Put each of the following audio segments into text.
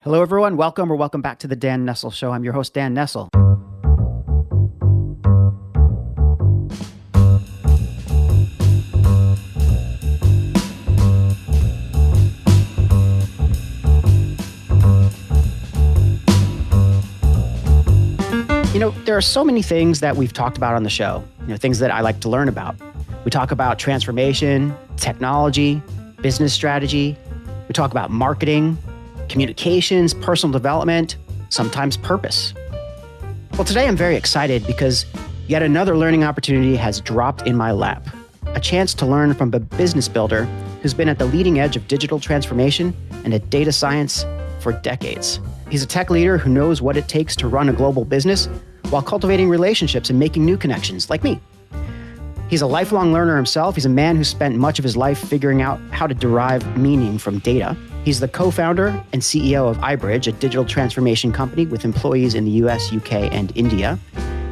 Hello, everyone. Welcome back to the Dan Nessel Show. I'm your host, Dan Nessel. There are so many things that we've talked about on the show, things that I like to learn about. We talk about transformation, technology, business strategy. We talk about marketing, communications, personal development, sometimes purpose. Well, today I'm very excited because yet another learning opportunity has dropped in my lap. A chance to learn from a business builder who's been at the leading edge of digital transformation and at data science for decades. He's a tech leader who knows what it takes to run a global business while cultivating relationships and making new connections, like me. He's a lifelong learner himself. He's a man who spent much of his life figuring out how to derive meaning from data. He's the co-founder and CEO of iBridge, a digital transformation company with employees in the US, UK, and India.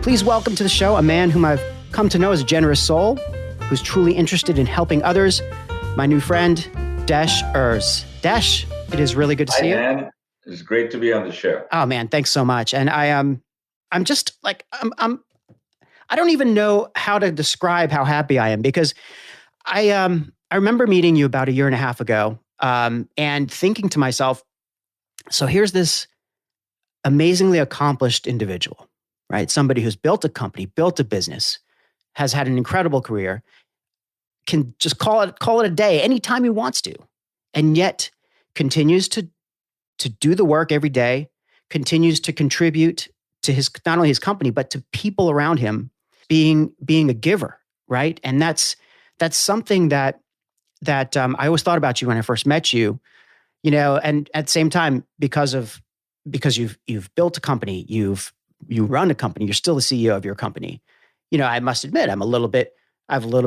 Please welcome to the show a man whom I've come to know as a generous soul, who's truly interested in helping others, my new friend, Desh Urs. Desh, it is really good to see you. Hi, man. It's great to be on the show. Oh, man, thanks so much. And I'm just like, I don't even know how to describe how happy I am because I remember meeting you about a year and a half ago and thinking to myself, so here's this amazingly accomplished individual, right? Somebody who's built a company, built a business, has had an incredible career, can just call it a day anytime he wants to, and yet continues to do the work every day, continues to contribute to his not only his company but to people around him, being a giver, right? And that's something that I always thought about you when I first met you, and at the same time, because you've built a company, you run a company, you're still the CEO of your company. I must admit, I have a little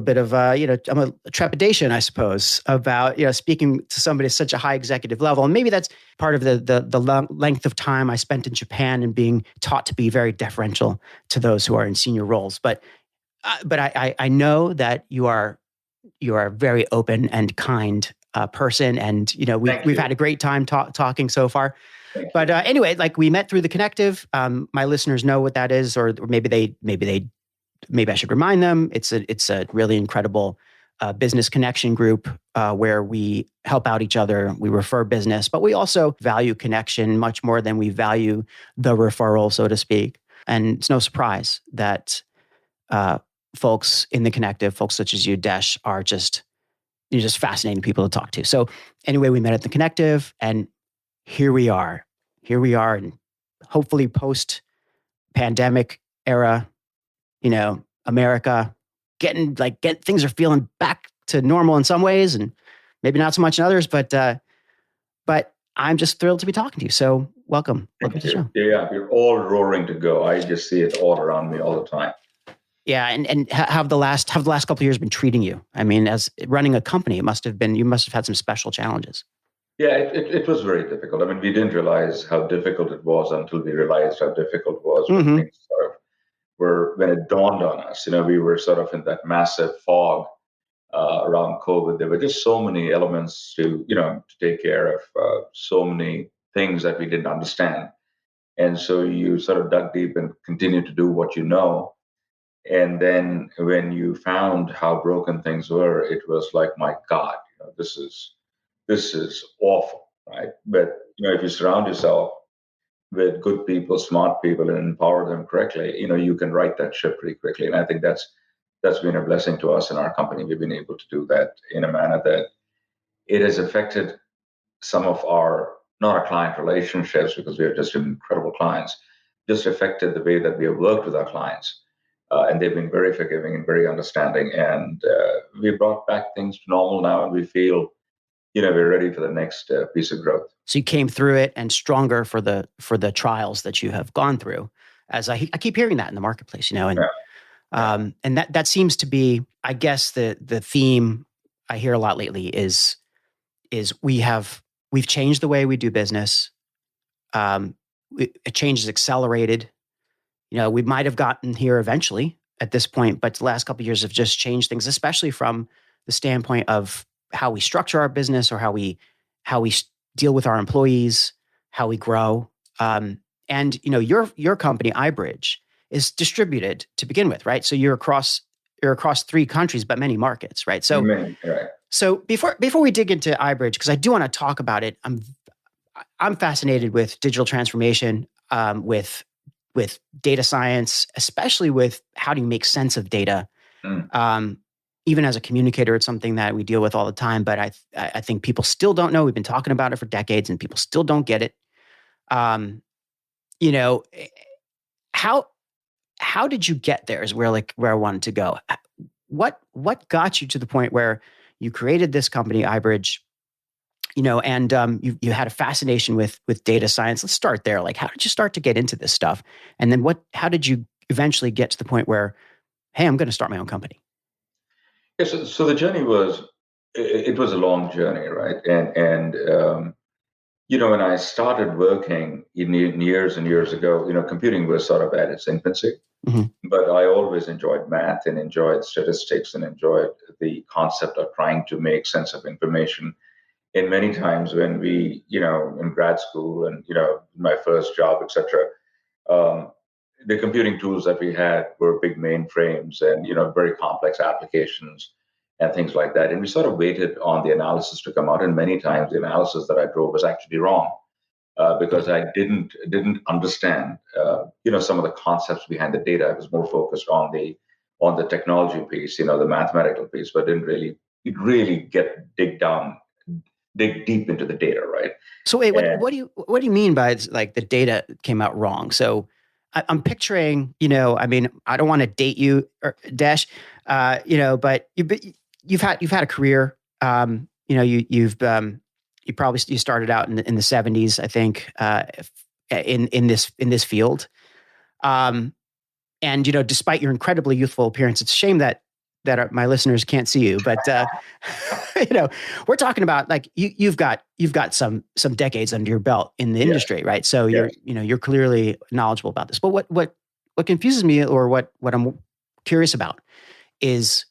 bit of I'm a trepidation, I suppose, about speaking to somebody at such a high executive level, and maybe that's part of the length of time I spent in Japan and being taught to be very deferential to those who are in senior roles. But I know that you are a very open and kind person, and we've had a great time talking so far. But anyway, like we met through the Connective. My listeners know what that is, or maybe I should remind them. It's a really incredible business connection group where we help out each other. We refer business, but we also value connection much more than we value the referral, so to speak. And it's no surprise that folks in the Connective, folks such as you, Desh, are just fascinating people to talk to. So anyway, we met at the Connective, and here we are, and hopefully post-pandemic era. America things are feeling back to normal in some ways and maybe not so much in others, but I'm just thrilled to be talking to you. So welcome to the show. Yeah, you're all roaring to go. I just see it all around me all the time. Yeah. And how have the last couple of years been treating you? I mean, as running a company, you must have had some special challenges. Yeah, it was very difficult. I mean, we didn't realize how difficult it was until we realized how difficult it was when things when it dawned on us. We were sort of in that massive fog around COVID. There were just so many elements to take care of, so many things that we didn't understand. And so you sort of dug deep and continued to do what you know. And then when you found how broken things were, it was like, my God, this is awful, right? But if you surround yourself with good people, smart people, and empower them correctly, you can right that ship pretty quickly. And I think that's been a blessing to us in our company. We've been able to do that in a manner that it has affected some of not our client relationships, because we have just incredible clients, just affected the way that we have worked with our clients. And they've been very forgiving and very understanding. And we brought back things to normal now, and we feel we're ready for the next piece of growth. So you came through it and stronger for the trials that you have gone through. As I keep hearing that in the marketplace, and and that seems to be, I guess, the theme I hear a lot lately is we've changed the way we do business. Change is accelerated. We might have gotten here eventually at this point, but the last couple of years have just changed things, especially from the standpoint of how we structure our business or how we deal with our employees, how we grow. And your company, iBridge, is distributed to begin with, right? So you're across 3 countries, but many markets, right? So Right. so before we dig into iBridge, because I do want to talk about it, I'm fascinated with digital transformation, with data science, especially with how do you make sense of data. Even as a communicator, it's something that we deal with all the time, but I think people still don't know. We've been talking about it for decades, and people still don't get it. You know, how did you get there? Is where I wanted to go. What got you to the point where you created this company, iBridge? And you had a fascination with data science. Let's start there. Like, how did you start to get into this stuff? And then how did you eventually get to the point where, hey, I'm going to start my own company? Yes. So the journey was, it was a long journey, right? And when I started working years and years ago, computing was sort of at its infancy, but I always enjoyed math and enjoyed statistics and enjoyed the concept of trying to make sense of information. And many times when we, in grad school and, my first job, etc., um, the computing tools that we had were big mainframes and, very complex applications and things like that. And we sort of waited on the analysis to come out. And many times the analysis that I drove was actually wrong. Because I didn't understand, some of the concepts behind the data. I was more focused on the technology piece, the mathematical piece, but didn't really dig deep into the data, right? So wait, what do you mean by like the data came out wrong? So I'm picturing, I mean, I don't want to date you, Desh, but you've had a career. You started out in the 70s, I think, in this field. And despite your incredibly youthful appearance, it's a shame that my listeners can't see you, but we're talking about like you've got some decades under your belt in the industry, right? So you're clearly knowledgeable about this. But what confuses me, or what I'm curious about, is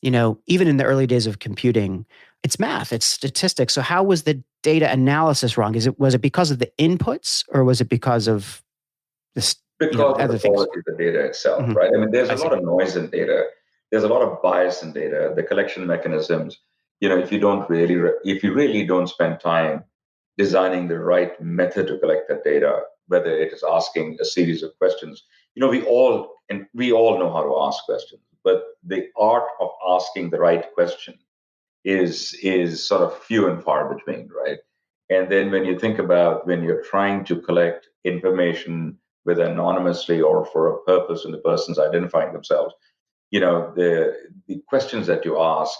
even in the early days of computing, it's math, it's statistics. So how was the data analysis wrong? Was it because of the inputs, or was it because of this? Because of the quality of the data itself, right? I mean, there's a lot of noise in data. There's a lot of bias in data. The collection mechanisms, if you really don't spend time designing the right method to collect that data, whether it is asking a series of questions, we all know how to ask questions, but the art of asking the right question is sort of few and far between, right? And then when you think about when you're trying to collect information, whether anonymously or for a purpose and the person's identifying themselves, the questions that you ask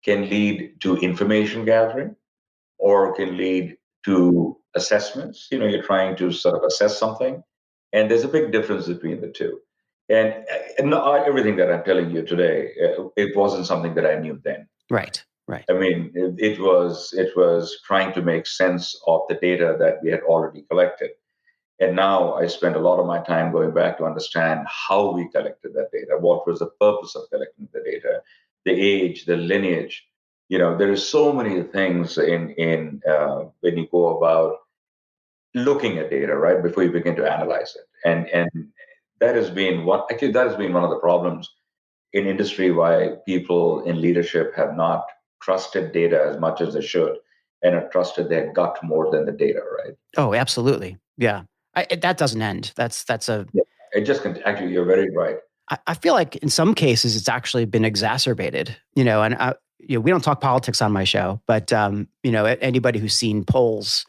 can lead to information gathering or can lead to assessments. You're trying to sort of assess something, and there's a big difference between the two. And not everything that I'm telling you today, it wasn't something that I knew then. Right. I mean, it was trying to make sense of the data that we had already collected. And now I spend a lot of my time going back to understand how we collected that data, what was the purpose of collecting the data, the age, the lineage. There is so many things in when you go about looking at data, right, before you begin to analyze it. And that has been one of the problems in industry, why people in leadership have not trusted data as much as they should, and have trusted their gut more than the data, right? Oh, absolutely. Yeah. That doesn't end. That's a. Yeah. It just actually, you're very right. I feel like in some cases it's actually been exacerbated, and we don't talk politics on my show, but anybody who's seen polls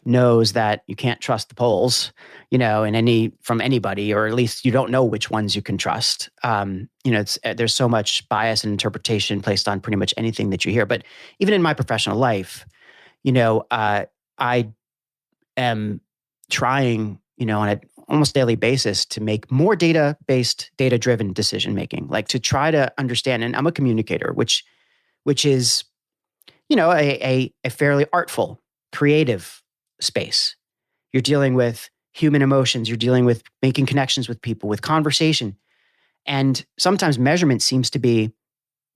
knows that you can't trust the polls, from anybody, or at least you don't know which ones you can trust. There's so much bias and interpretation placed on pretty much anything that you hear. But even in my professional life, I am trying, on an almost daily basis to make more data-based, data-driven decision making, like to try to understand. And I'm a communicator, which is, a fairly artful, creative space. You're dealing with human emotions. You're dealing with making connections with people, with conversation. And sometimes measurement seems to be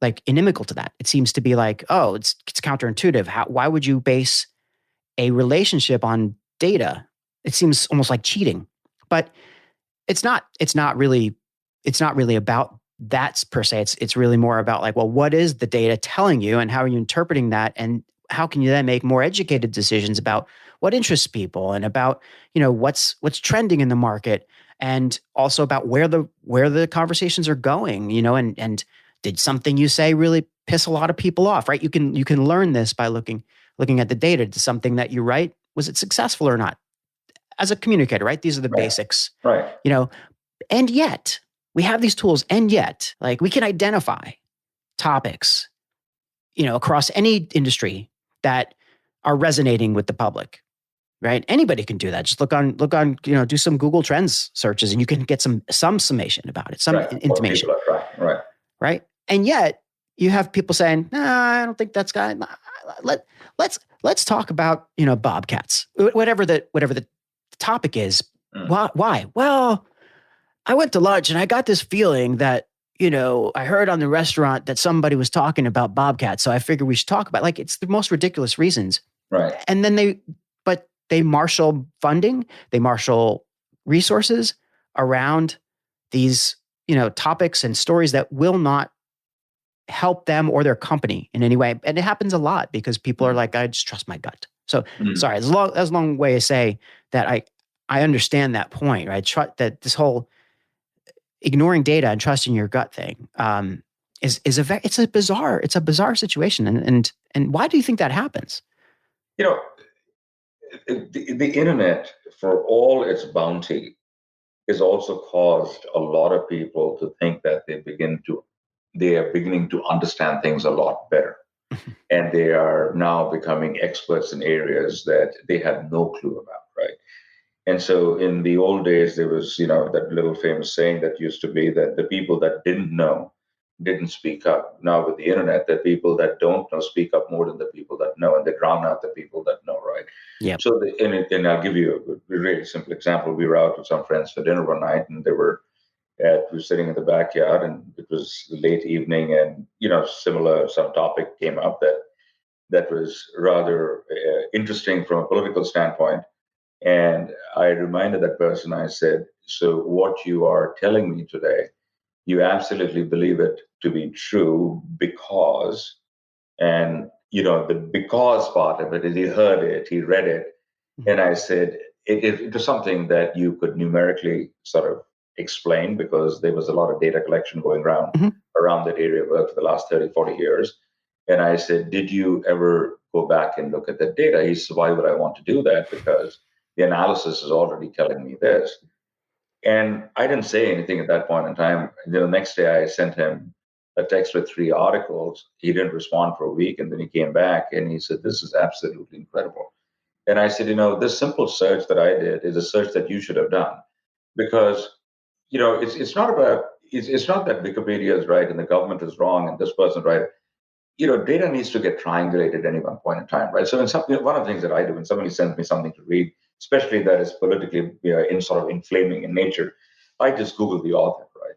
like inimical to that. It seems to be like, oh, it's counterintuitive. Why would you base a relationship on data, it seems almost like cheating. But it's not really about that per se. It's really more about like, well, what is the data telling you and how are you interpreting that? And how can you then make more educated decisions about what interests people and about, what's trending in the market, and also about where the conversations are going, and did something you say really piss a lot of people off, right? You can learn this by looking at the data. Did something that you write, was it successful or not? As a communicator, right? These are the basics. Right. And yet we have these tools, and yet like we can identify topics, across any industry that are resonating with the public, right? Anybody can do that. Just look on, do some Google Trends searches and you can get some summation about it, some intimation. Right. And yet you have people saying, I don't think that's guy. Let's talk about, bobcats, whatever the topic is. Why? Well, I went to lunch and I got this feeling that, I heard on the restaurant that somebody was talking about bobcats. So I figured we should talk about, like, it's the most ridiculous reasons. Right. And then they marshal funding, they marshal resources around these, topics and stories that will not help them or their company in any way. And it happens a lot because people are like, I just trust my gut. So sorry, that's a long way to say that I understand that point, right? That this whole ignoring data and trusting your gut thing is a bizarre situation. And why do you think that happens? The internet, for all its bounty, has also caused a lot of people to think that they are beginning to understand things a lot better. And they are now becoming experts in areas that they had no clue about, right? And so in the old days, there was, that little famous saying that used to be that the people that didn't know didn't speak up. Now with the internet, the people that don't know speak up more than the people that know, and they drown out the people that know, right? Yeah. So, and I'll give you a really simple example. We were out with some friends for dinner one night, and we were sitting in the backyard, and it was late evening, and some topic came up that was rather interesting from a political standpoint. And I reminded that person, I said, so what you are telling me today, you absolutely believe it to be true because, and the because part of it is he heard it, he read it. And I said, it was something that you could numerically sort of explain because there was a lot of data collection going around that area for the last 30, 40 years. And I said, did you ever go back and look at that data? He said, why would I want to do that? Because the analysis is already telling me this. And I didn't say anything at that point in time. The next day I sent him a text with 3 articles. He didn't respond for a week. And then he came back and he said, this is absolutely incredible. And I said, this simple search that I did is a search that you should have done. Because, it's not about, it's not that Wikipedia is right and the government is wrong and this person's right. Data needs to get triangulated at any one point in time, right? So one of the things that I do when somebody sends me something to read, especially that is politically in sort of inflaming in nature, I just Google the author, right,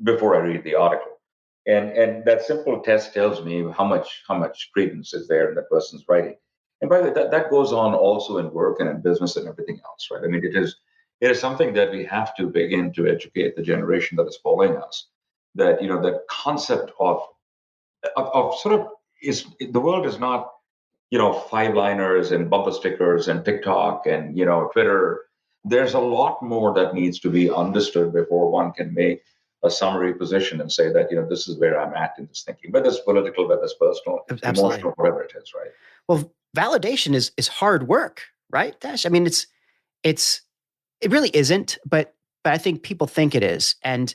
before I read the article. And that simple test tells me how much credence is there in that person's writing. And by the way, that goes on also in work and in business and everything else, right? I mean, it is something that we have to begin to educate the generation that is following us. That the concept of sort of is the world is not 5-liners and bumper stickers and TikTok and Twitter. There's a lot more that needs to be understood before one can make a summary position and say that this is where I'm at in this thinking, whether it's political, whether it's personal, Absolutely. emotional, whatever it is, right? Well, validation is hard work, right, Desh? I mean, it really isn't, but I think people think it is, and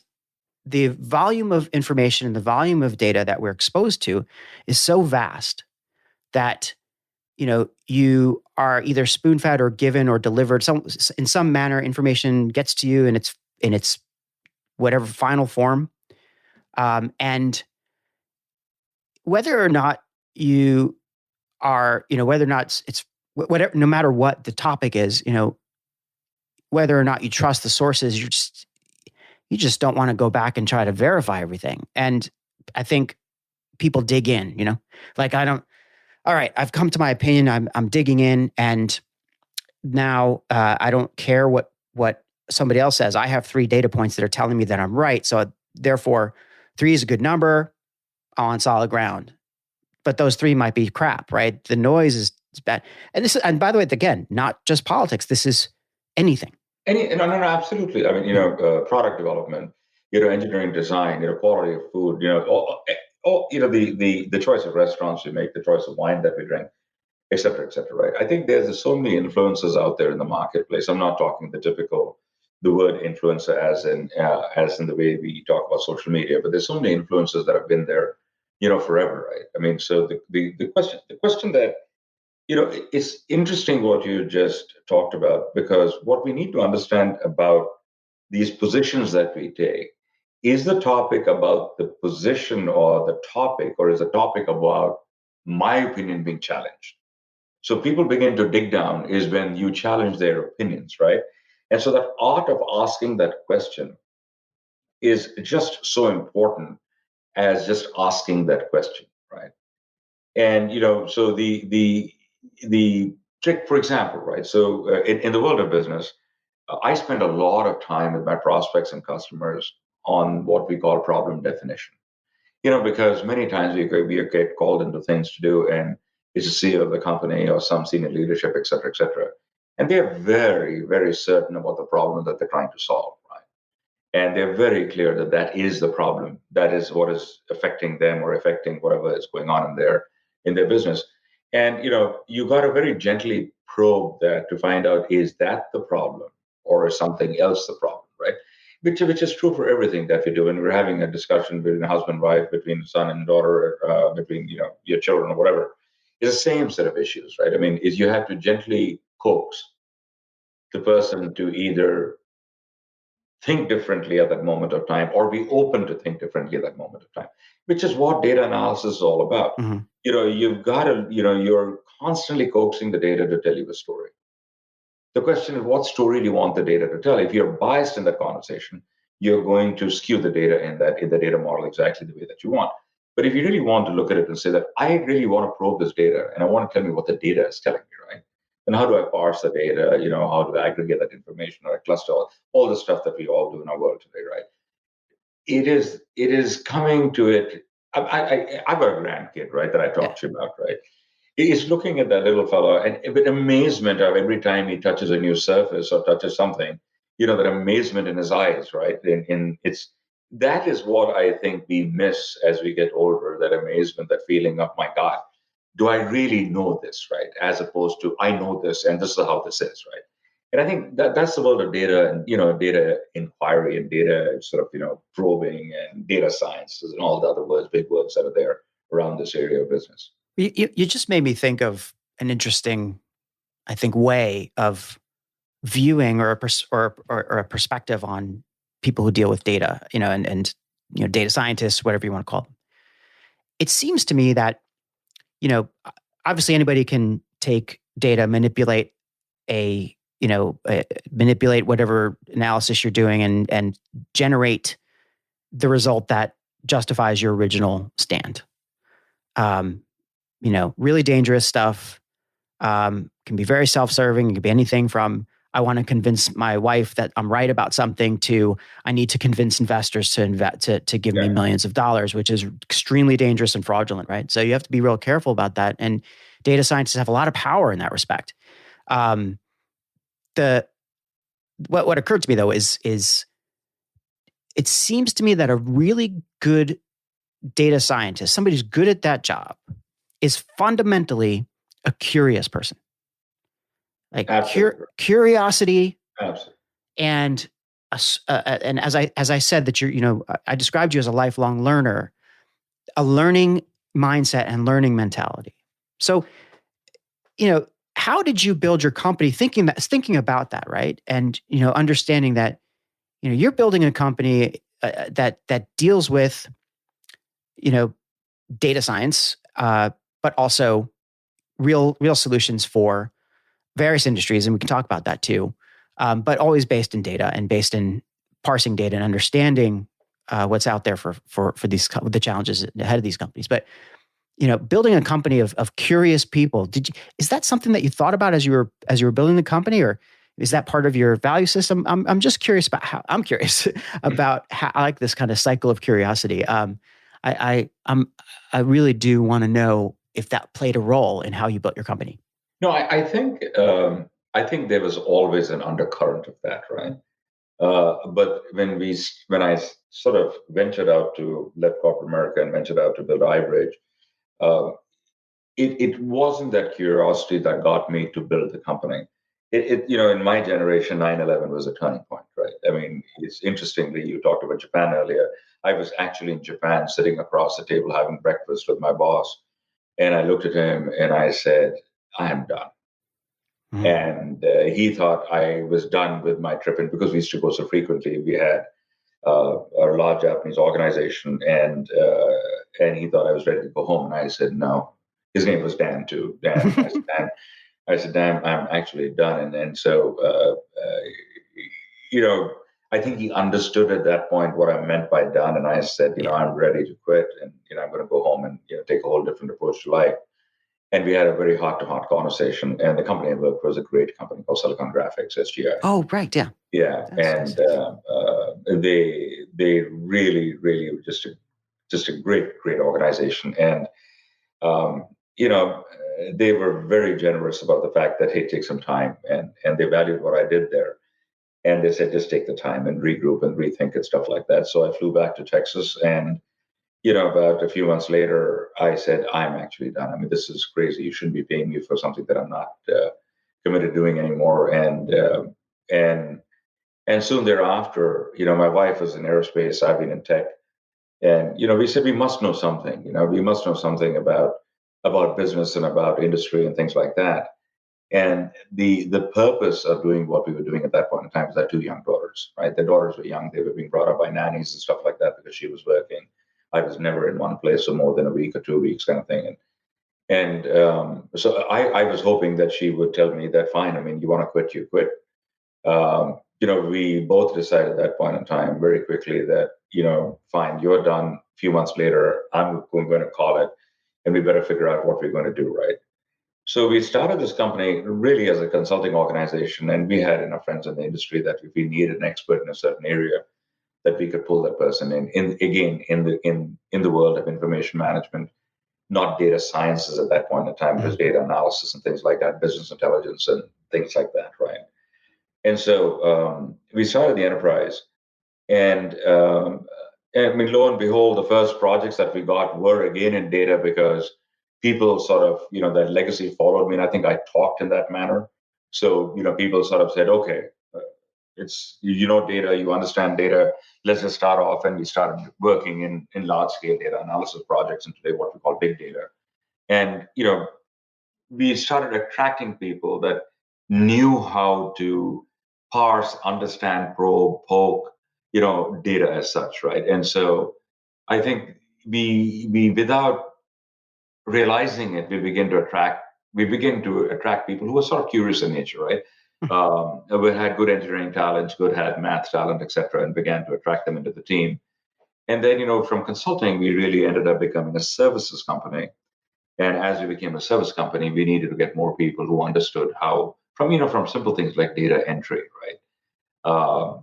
the volume of information and the volume of data that we're exposed to is so vast that you are either spoon-fed or given or delivered in some manner. Information gets to you in its whatever final form, and whether or not you are, whether or not it's whatever, no matter what the topic is, whether or not you trust the sources, you just don't want to go back and try to verify everything. And I think people dig in, like all right, I've come to my opinion. I'm digging in, and now I don't care what somebody else says. I have 3 data points that are telling me that I'm right. So therefore, 3 is a good number on solid ground. But those 3 might be crap, right? The noise is bad. And by the way, again, not just politics. This is anything. No, absolutely. I mean, product development, engineering design, quality of food, the choice of restaurants we make, the choice of wine that we drink, et cetera, right? I think there's so many influences out there in the marketplace. I'm not talking the word influencer as in the way we talk about social media, but there's so many influences that have been there, forever, right? I mean, so the question that it's interesting what you just talked about, because what we need to understand about these positions that we take is the topic about the position or the topic, or is the topic about my opinion being challenged? So people begin to dig down is when you challenge their opinions, right? And so that art of asking that question is just so important as just asking that question, right? And so the trick, for example, right? So in the world of business, I spend a lot of time with my prospects and customers on what we call problem definition. Because many times we get called into things to do, and it's the CEO of the company or some senior leadership, et cetera, and they're very, very certain about the problem that they're trying to solve, right? And they're very clear that that is the problem, that is what is affecting them or affecting whatever is going on in their business. And you got to very gently probe that to find out, is that the problem or is something else the problem, right? Which is true for everything that we do. When we're having a discussion between husband and wife, between son and daughter, between your children or whatever, it's the same set of issues, right? I mean, is you have to gently coax the person to either think differently at that moment of time or be open to think differently at that moment of time, which is what data analysis is all about. Mm-hmm. You've got to, you're constantly coaxing the data to tell you a story. The question is, what story do you want the data to tell? If you're biased in that conversation, you're going to skew the data in the data model exactly the way that you want. But if you really want to look at it and say that I really want to probe this data and I want to tell me what the data is telling me, right? And how do I parse the data? How do I aggregate that information or cluster all the stuff that we all do in our world today, right? It is coming to it. I've got a grandkid, right, that I talked to you about, right? He's looking at that little fellow and with amazement of every time he touches a new surface or touches something, that amazement in his eyes, right? That is what I think we miss as we get older, that amazement, that feeling of, my God, do I really know this, right? As opposed to, I know this and this is how this is, right? And I think that's the world of data and, data inquiry and data sort of, probing and data sciences and all the other words, big words that are there around this area of business. You just made me think of an interesting, I think, way of viewing or a perspective on people who deal with data, and data scientists, whatever you want to call them. It seems to me that, obviously anybody can take data, manipulate manipulate whatever analysis you're doing and generate the result that justifies your original stand. Really dangerous stuff. Can be very self-serving. It could be anything from, I want to convince my wife that I'm right about something, to I need to convince investors to give me millions of dollars, which is extremely dangerous and fraudulent, right? So you have to be real careful about that. And data scientists have a lot of power in that respect. What occurred to me though is it seems to me that a really good data scientist, somebody who's good at that job, is fundamentally a curious person. Like curiosity. Absolutely. And as I said that I described you as a lifelong learner, a learning mindset and learning mentality. So, how did you build your company thinking about that, right? And understanding that you're building a company that deals with data science, but also real solutions for various industries, and we can talk about that too. But always based in data and based in parsing data and understanding what's out there for the challenges ahead of these companies. But building a company of curious people. Is that something that you thought about as you were building the company, or is that part of your value system? I'm just curious about I'm curious about how I like this kind of cycle of curiosity. I really do want to know if that played a role in how you built your company. No, I think there was always an undercurrent of that, right? But when I sort of ventured out to left corporate America and ventured out to build iBridge, uh, it wasn't that curiosity that got me to build the company. In my generation, 9/11 was a turning point, right? I mean, it's interestingly, you talked about Japan earlier. I was actually in Japan, sitting across the table having breakfast with my boss, and I looked at him and I said, "I am done." And he thought I was done with my trip, and because we used to go so frequently, we had a large Japanese organization, and he thought I was ready to go home, and I said no. His name was Dan too. Dan. I said, Dan. I said, Dan, I'm actually done, and so you know, I think he understood at that point what I meant by done, and I said, I'm ready to quit, and I'm going to go home and take a whole different approach to life. And we had a very heart-to-heart conversation. And the company I worked for was a great company called Silicon Graphics, SGI. Oh, right, yeah. Yeah, and they really, really were just a great organization. And they were very generous about the fact that, hey, take some time, and they valued what I did there. And they said, just take the time and regroup and rethink and stuff like that. So I flew back to Texas, and about a few months later, I said, I'm actually done. I mean, this is crazy. You shouldn't be paying me for something that I'm not committed to doing anymore. And soon thereafter, my wife was in aerospace. I've been in tech, and we said we must know something. We must know something about business and about industry and things like that. And the purpose of doing what we were doing at that point in time was I had two young daughters, right? The daughters were young; they were being brought up by nannies and stuff like that because she was working. I was never in one place for more than a week or 2 weeks, kind of thing. So I was hoping that she would tell me that, fine. I mean, you want to quit, you quit. We both decided at that point in time very quickly that, fine, you're done. A few months later, I'm going to call it, and we better figure out what we're going to do, right? So we started this company really as a consulting organization, and we had enough friends in the industry that if we needed an expert in a certain area, that we could pull that person in the world of information management, not data sciences at that point in time, because data analysis and things like that, business intelligence and things like that, right? And so we started the enterprise, and I mean, lo and behold, the first projects that we got were again in data because people sort of, that legacy followed me. And I think I talked in that manner. So, people sort of said, okay, it's, data, you understand data. Let's just start off. And we started working in large scale data analysis projects, and today what we call big data. And, we started attracting people that knew how to parse, understand, probe, poke, data as such, right? And so I think we without realizing it, we begin to attract people who are sort of curious in nature, right? We had good engineering talents, good had math talent, etc., and began to attract them into the team. And then, from consulting, we really ended up becoming a services company. And as we became a service company, we needed to get more people who understood how, from simple things like data entry, right?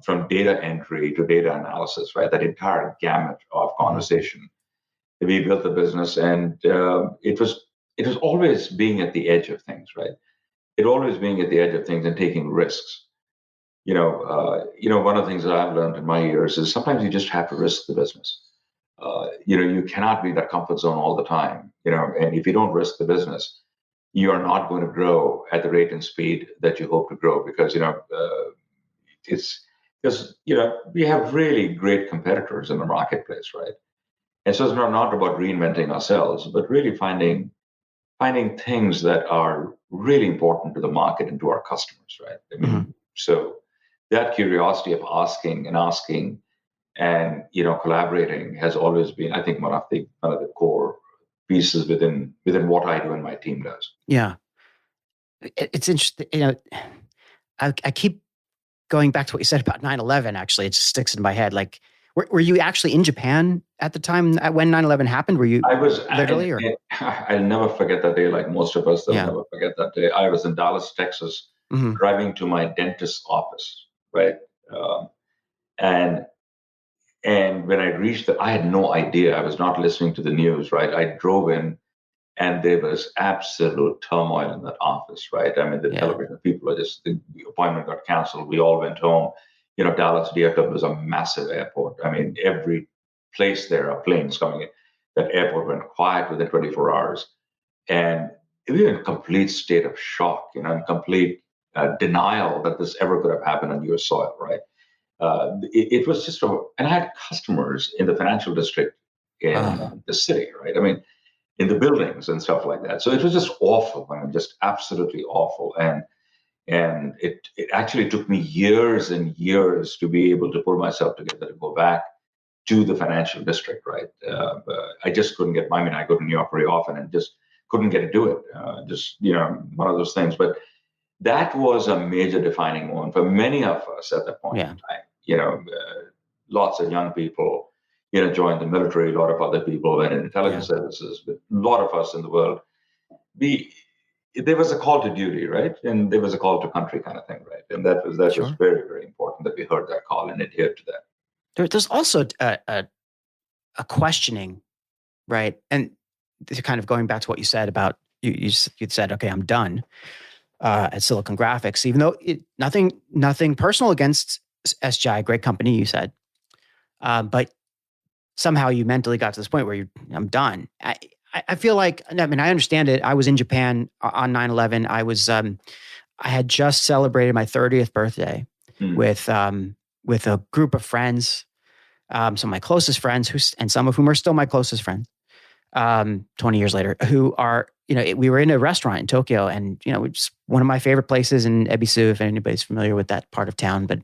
From data entry to data analysis, right? That entire gamut of conversation. We built the business, and it was always being at the edge of things, right? It always being at the edge of things and taking risks. One of the things that I've learned in my years is sometimes you just have to risk the business. You cannot be in that comfort zone all the time. And if you don't risk the business, you are not going to grow at the rate and speed that you hope to grow, because it's because we have really great competitors in the marketplace, right? And so it's not about reinventing ourselves, but really finding things that are really important to the market and to our customers, right? I mean, so that curiosity of asking and collaborating has always been, I think, one of the core pieces within what I do and my team does. Yeah, it's interesting. I keep going back to what you said about 9/11. Actually, it just sticks in my head. Like, Were you actually in Japan at the time when 9/11 happened? Were you I was, literally, or? I'll never forget that day. Like most of us, they'll Yeah. never forget that day. I was in Dallas, Texas, Mm-hmm. driving to my dentist's office, right? Um, and and when I reached I had no idea. I was not listening to the news, right? I drove in, and there was absolute turmoil in that office, right? I mean, the Yeah. television people are just, the appointment got canceled. We all went home. Dallas DFW was a massive airport. I mean, every place there are planes coming in. That airport went quiet within 24 hours. And we were in complete state of shock, in complete denial that this ever could have happened on US soil, right? It was just, and I had customers in the financial district in the city, right? I mean, in the buildings and stuff like that. So it was just awful. I mean, just absolutely awful. And it actually took me years and years to be able to pull myself together to go back to the financial district, right? I just couldn't get. I mean, I go to New York very often and just couldn't get to do it. Just one of those things. But that was a major defining moment for many of us at that point in time. Lots of young people, joined the military. A lot of other people went in intelligence services. But a lot of us in the world, there was a call to duty, right? And there was a call to country kind of thing, right? And that was very, very important that we heard that call and adhered to that. There's also a questioning, right? And kind of going back to what you said about you'd said, okay, I'm done at Silicon Graphics, even though nothing personal against SGI, great company, you said, but somehow you mentally got to this point where I'm done. I feel like, I mean, I understand it. I was in Japan on 9/11. I had just celebrated my 30th birthday with a group of friends, some of my closest friends, and some of whom are still my closest friends, 20 years later, who are, we were in a restaurant in Tokyo, and, it's one of my favorite places in Ebisu, if anybody's familiar with that part of town. But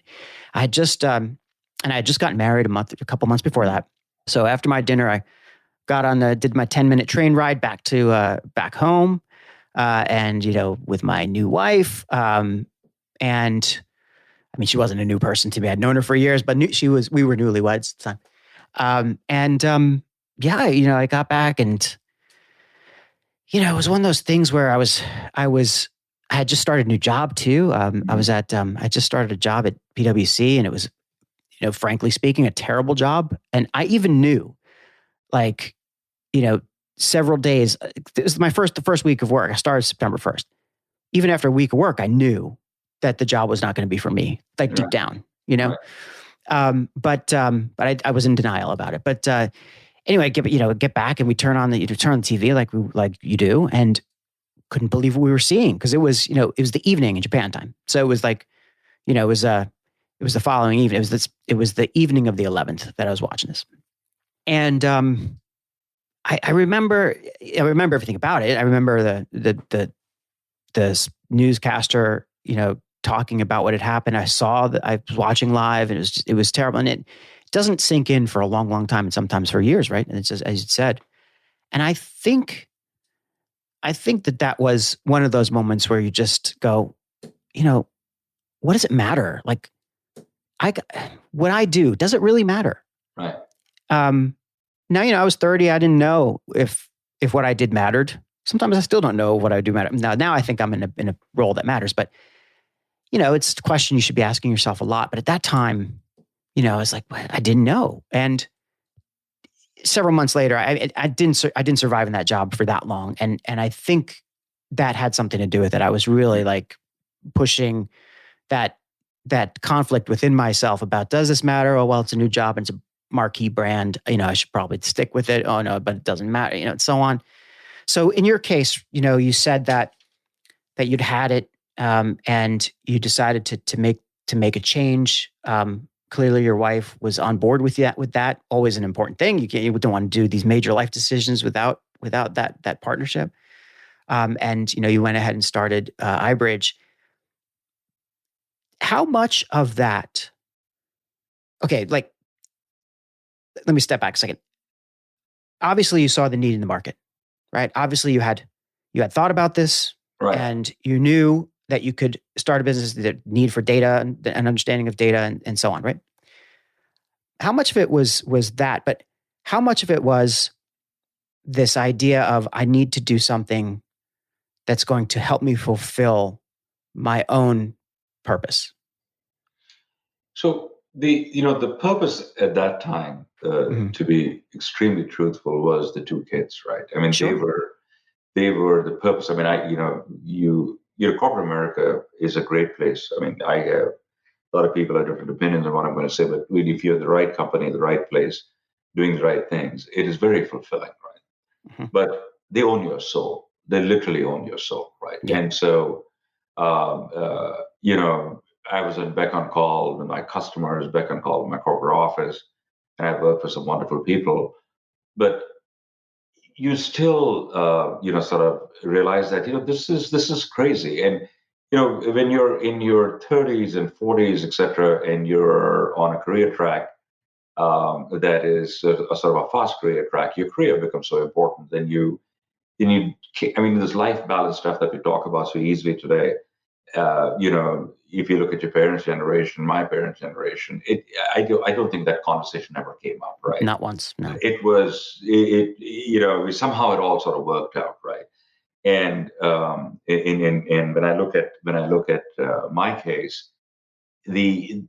I had just, and I had just gotten married a couple months before that. So after my dinner, I got did my 10-minute train ride back home, and, with my new wife. And I mean, she wasn't a new person to me. I'd known her for years, but we were newlyweds at the time. I got back, and, it was one of those things where I had just started a new job too. I just started a job at PwC, and it was, frankly speaking, a terrible job. And I even knew, like, several days, it was the first week of work. I started September 1st. Even after a week of work, I knew that the job was not going to be for me, like deep down, But I was in denial about it. But anyway, get back, and we turn on the TV like you do, and couldn't believe what we were seeing, because it was the evening in Japan time. So it was like, it was the following evening. It was the evening of the 11th that I was watching this, and I remember everything about it. I remember the newscaster, talking about what had happened. I saw that I was watching live, and it was terrible. And it doesn't sink in for a long, long time, and sometimes for years, right? And it's just, as you said. And I think that was one of those moments where you just go, what does it matter? Like, what I do, does it really matter? Right. Now, I was 30. I didn't know if what I did mattered. Sometimes I still don't know what I do matter. Now I think I'm in a role that matters, but it's a question you should be asking yourself a lot. But at that time, I was like, I didn't know. And several months later, I didn't survive in that job for that long. And I think that had something to do with it. I was really like pushing that conflict within myself about, does this matter? Oh, well, it's a new job and it's a marquee brand. I should probably stick with it. Oh no, but it doesn't matter, and so on. So in your case, you said that you'd had it, and you decided to make a change. Clearly your wife was on board with that. Always an important thing. You don't want to do these major life decisions without that partnership. And you went ahead and started iBridge. How much of that? Okay, like, let me step back a second. Obviously, you saw the need in the market, right? Obviously, you had thought about this, right, and you knew that you could start a business, the need for data and understanding of data and so on, right? how much of it was that, but how much of it was this idea of I need to do something that's going to help me fulfill my own purpose? So the purpose at that time, to be extremely truthful, was the two kids, right? I mean, Sure. they were the purpose. I mean, corporate America is a great place. I mean, I have a lot of people have different opinions on what I'm going to say, but really, if you're the right company, the right place, doing the right things, it is very fulfilling, right? But they own your soul. They literally own your soul, right? Yeah. And so, um, uh, you know, I was on back on call with my customers, back on call with my corporate office, and I worked for some wonderful people. But you still, sort of realize that this is crazy. And when you're in your 30s and 40s, etc., and you're on a career track that is a sort of a fast career track, your career becomes so important. I mean, this life balance stuff that we talk about so easily today. If you look at your parents' generation, my parents' generation, I don't think that conversation ever came up, right? Not once, no. We somehow it all sort of worked out, right? And when I look at my case, the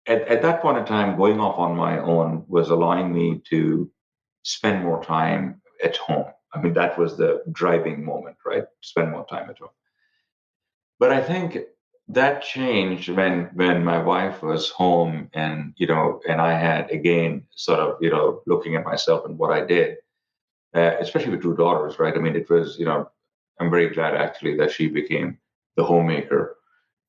at that point in time, going off on my own was allowing me to spend more time at home. I mean, that was the driving moment, right? Spend more time at home. But I think that changed when my wife was home, and I had again sort of looking at myself and what I did, especially with two daughters, right? I mean, it was I'm very glad actually that she became the homemaker,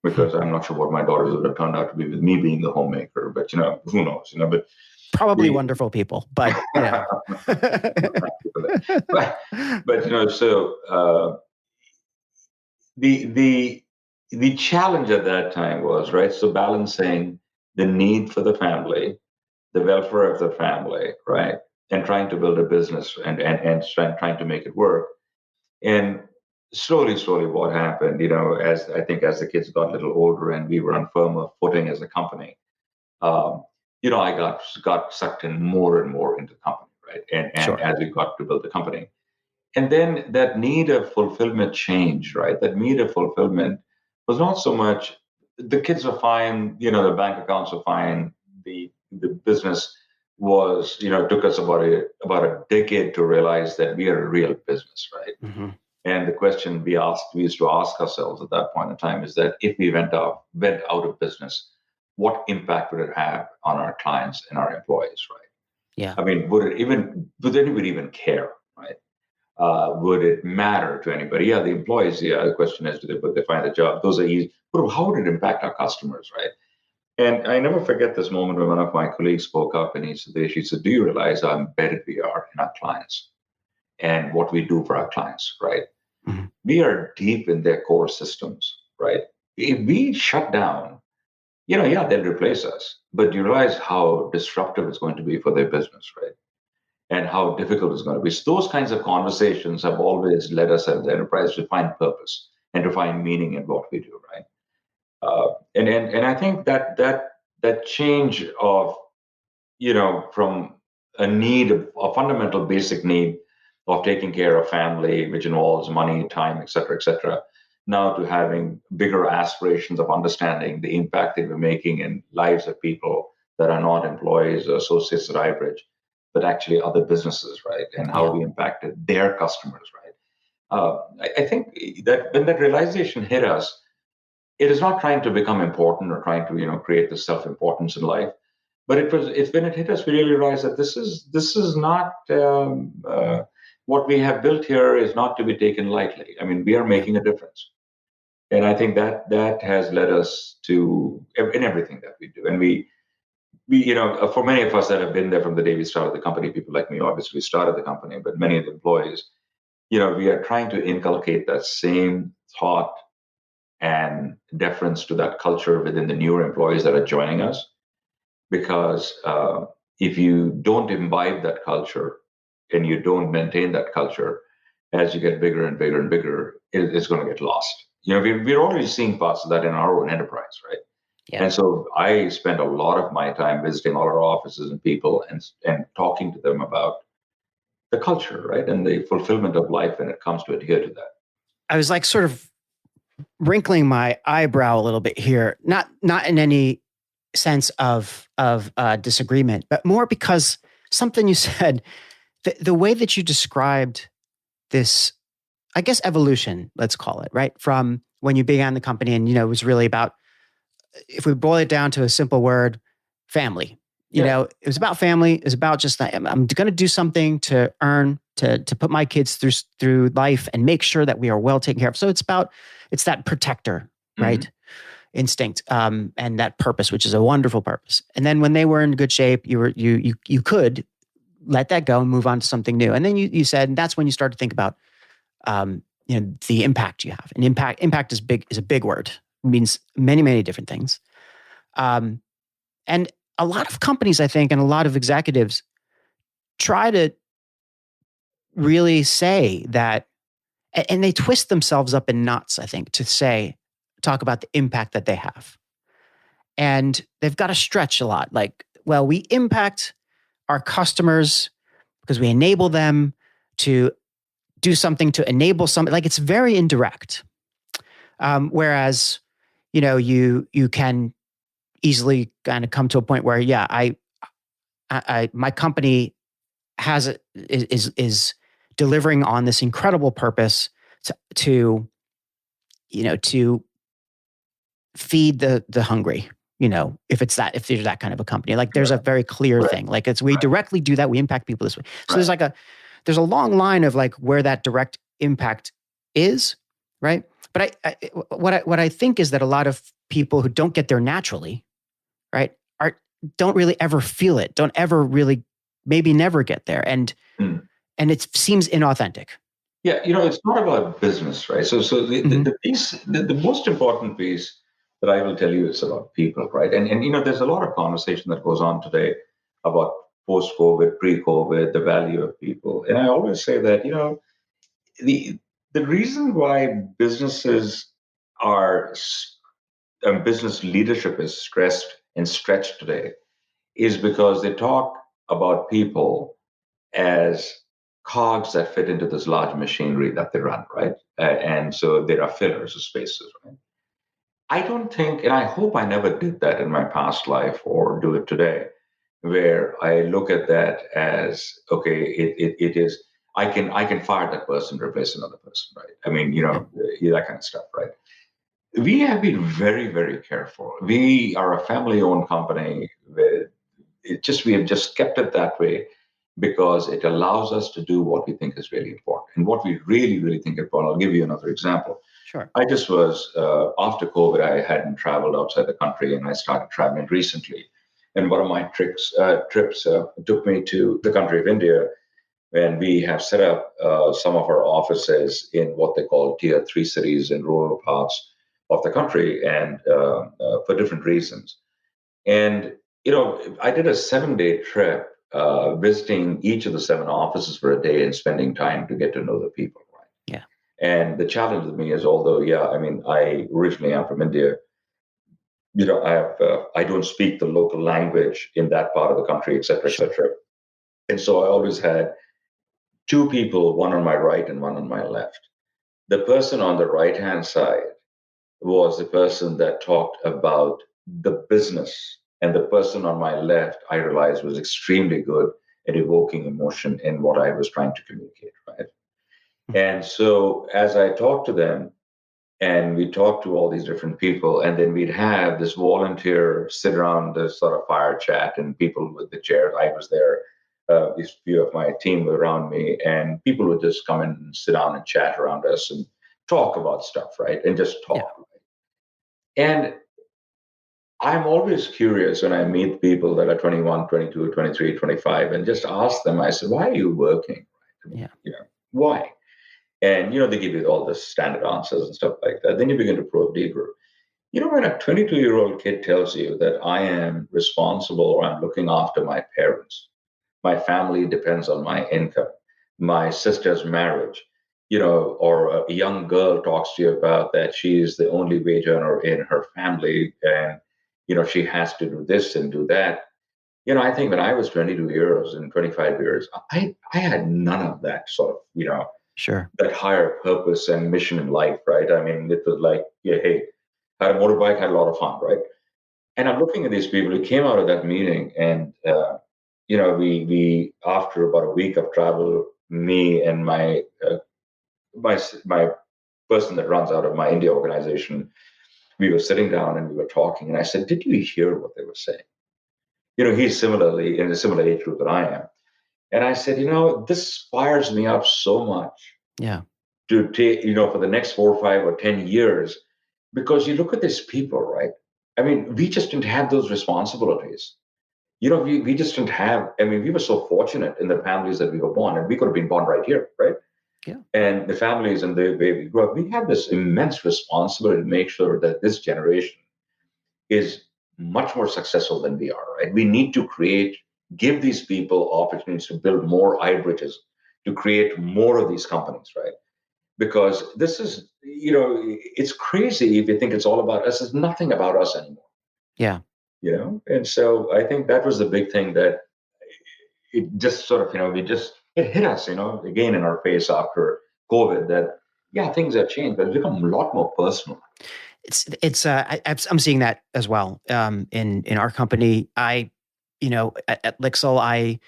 because I'm not sure what my daughters would have turned out to be with me being the homemaker. But who knows? But probably wonderful people, but so the challenge at that time was, right, so balancing the need for the family, the welfare of the family, right, and trying to build a business and trying to make it work. And slowly what happened, as I think as the kids got a little older and we were on firmer footing as a company, um, I got sucked in more and more into the company, right, and Sure. as we got to build the company. And then that need of fulfillment changed, right? That need of fulfillment was not so much the kids are fine, the bank accounts are fine, the business was, took us about a decade to realize that we are a real business, right? Mm-hmm. And the question we used to ask ourselves at that point in time is that if we went out of business, what impact would it have on our clients and our employees, right? Yeah. I mean, would anybody even care, right? Would it matter to anybody? Yeah, the employees. Yeah, the question is, would they find a job? Those are easy. But how would it impact our customers, right? And I never forget this moment when one of my colleagues spoke up and she said, "Do you realize how embedded we are in our clients and what we do for our clients, right? Mm-hmm. We are deep in their core systems, right? If we shut down, yeah, they'll replace us. But do you realize how disruptive it's going to be for their business, right? And how difficult it's going to be." So those kinds of conversations have always led us as the enterprise to find purpose and to find meaning in what we do, right? And I think that change of from a need, a fundamental basic need of taking care of family, which involves money, time, et cetera, now to having bigger aspirations of understanding the impact that we're making in lives of people that are not employees or associates at iBridge, but actually other businesses, right? And how we impacted their customers, right? I think that when that realization hit us, it is not trying to become important or trying to create this self-importance in life, but it's when it hit us we really realized that this is not what we have built here is not to be taken lightly. I mean, we are making a difference, and I think that has led us to in everything that we do. And we for many of us that have been there from the day we started the company, people like me obviously started the company, but many of the employees, we are trying to inculcate that same thought and deference to that culture within the newer employees that are joining us. Because if you don't imbibe that culture and you don't maintain that culture, as you get bigger and bigger and bigger, it's going to get lost. We're already seeing parts of that in our own enterprise, right? Yeah. And so I spent a lot of my time visiting all our offices and people and talking to them about the culture, right? And the fulfillment of life when it comes to adhere to that. I was like sort of wrinkling my eyebrow a little bit here, not in any sense of disagreement, but more because something you said, the way that you described this, I guess, evolution, let's call it, right? From when you began the company and, it was really about, if we boil it down to a simple word, family. It was about family. It was about just that I'm going to do something to earn, to put my kids through life and make sure that we are well taken care of. So it's that protector, right? Mm-hmm. Instinct, and that purpose, which is a wonderful purpose. And then when they were in good shape, you could let that go and move on to something new. And then you said, and that's when you start to think about, the impact you have. And impact is a big word. It means many, many different things. And a lot of companies, I think, and a lot of executives try to really say that, and they twist themselves up in knots, I think, to talk about the impact that they have. And they've got to stretch a lot. Like, well, we impact our customers because we enable them to do something to enable something. Like, it's very indirect. Whereas, you can easily kind of come to a point where, my company is delivering on this incredible purpose to feed the hungry. If there's that kind of a company, like there's a very clear thing. Like we directly do that. We impact people this way. So there's a long line of like where that direct impact is, right? But what I think is that a lot of people who don't get there naturally, right, don't really ever feel it, don't ever really, maybe never get there, and it seems inauthentic. Yeah, it's not about business, right? So the piece, the most important piece that I will tell you is about people, right? And there's a lot of conversation that goes on today about post-COVID, pre-COVID, the value of people, and I always say that the reason why businesses are business leadership is stressed and stretched today is because they talk about people as cogs that fit into this large machinery that they run, right? And so there are fillers of spaces, right? I don't think, and I hope I never did that in my past life or do it today, where I look at that as, okay, it is, I can fire that person, replace another person, right? I mean, that kind of stuff, right? We have been very, very careful. We are a family-owned company with we have just kept it that way because it allows us to do what we think is really important and what we really, really think important. I'll give you another example. Sure. I just was, after COVID, I hadn't traveled outside the country and I started traveling recently. And one of my trips took me to the country of India, and we have set up some of our offices in what they call tier 3 cities in rural parts of the country, and for different reasons. And I did a 7-day trip, visiting each of the 7 offices for a day and spending time to get to know the people. Right? Yeah. And the challenge with me is, although, I originally am from India, I don't speak the local language in that part of the country, et cetera, et cetera. And so I always had 2 people, one on my right and one on my left. The person on the right-hand side was the person that talked about the business. And the person on my left, I realized, was extremely good at evoking emotion in what I was trying to communicate, right? And so as I talked to them, and we talked to all these different people, and then we'd have this volunteer sit around this sort of fire chat, and people with the chairs, I was there, these few of my team were around me, and people would just come and sit down and chat around us and talk about stuff, right? And just talk. Yeah. And I'm always curious when I meet people that are 21, 22, 23, 25, and just ask them, I said, why are you working? Why? And, they give you all the standard answers and stuff like that. Then you begin to probe deeper. When a 22-year-old kid tells you that I am responsible or I'm looking after my parents, my family depends on my income, my sister's marriage, or a young girl talks to you about that she is the only wage earner in her family, and she has to do this and do that. I think when I was 22 years and 25 years, I had none of that sort of, Sure. that higher purpose and mission in life, right? I mean, it was like, yeah, hey, had a motorbike, had a lot of fun, right? And I'm looking at these people who came out of that meeting, and we after about a week of travel, me and my person that runs out of my India organization, we were sitting down and we were talking, and I said, "Did you hear what they were saying?" He's similarly in a similar age group that I am, and I said, this fires me up so much Yeah. to take, for the next 4, 5, or 10 years, because you look at these people, right? I mean, we just didn't have those responsibilities. We just didn't have, I mean, we were so fortunate in the families that we were born, and we could have been born right here, right? Yeah. And the families and the way we grew up, we have this immense responsibility to make sure that this generation is much more successful than we are, right? We need to give these people opportunities to build more iBridges, to create more of these companies, right? Because this is, it's crazy if you think it's all about us. It's nothing about us anymore. Yeah. And so I think that was the big thing that it just sort of, it hit us, again in our face after COVID that, yeah, things have changed, but it's become a lot more personal. I'm seeing that as well. In our company, at Lexol, I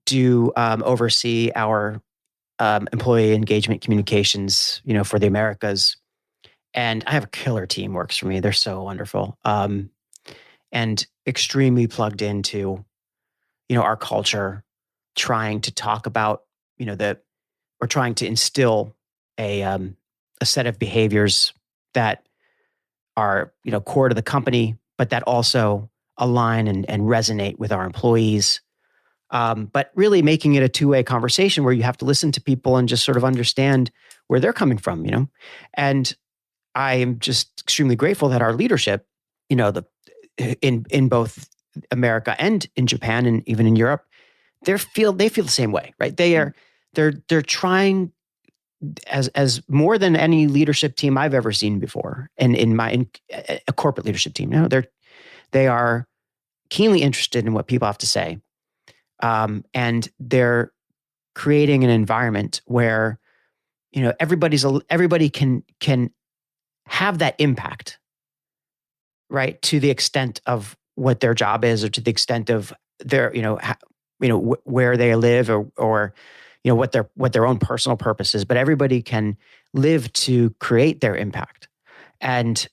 do oversee our employee engagement communications, for the Americas. And I have a killer team works for me. They're so wonderful. And extremely plugged into, our culture, trying to talk about, we're trying to instill a set of behaviors that are, core to the company, but that also align and resonate with our employees. But really making it a two-way conversation where you have to listen to people and just sort of understand where they're coming from, And I am just extremely grateful that our leadership, in both America and in Japan and even in Europe, they feel the same way, right? They're trying as more than any leadership team I've ever seen before, and in a corporate leadership team, they are keenly interested in what people have to say, and they're creating an environment where everybody can have that impact, right? To the extent of what their job is, or to the extent of their where they live, or what their own personal purpose is, but everybody can live to create their impact. And,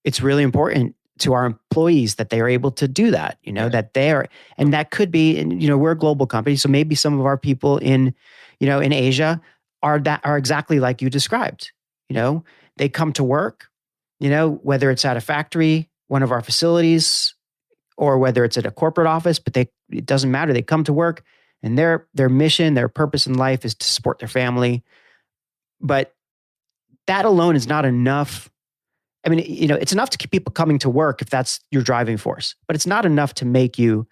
it's really important to our employees that they are able to do that, that they are, and that could be, we're a global company. So maybe some of our people in Asia are exactly like you described. They come to work, whether it's at a factory, one of our facilities, or whether it's at a corporate office, but it doesn't matter. They come to work, and their mission, their purpose in life is to support their family. But that alone is not enough. I mean, it's enough to keep people coming to work if that's your driving force, but it's not enough to make you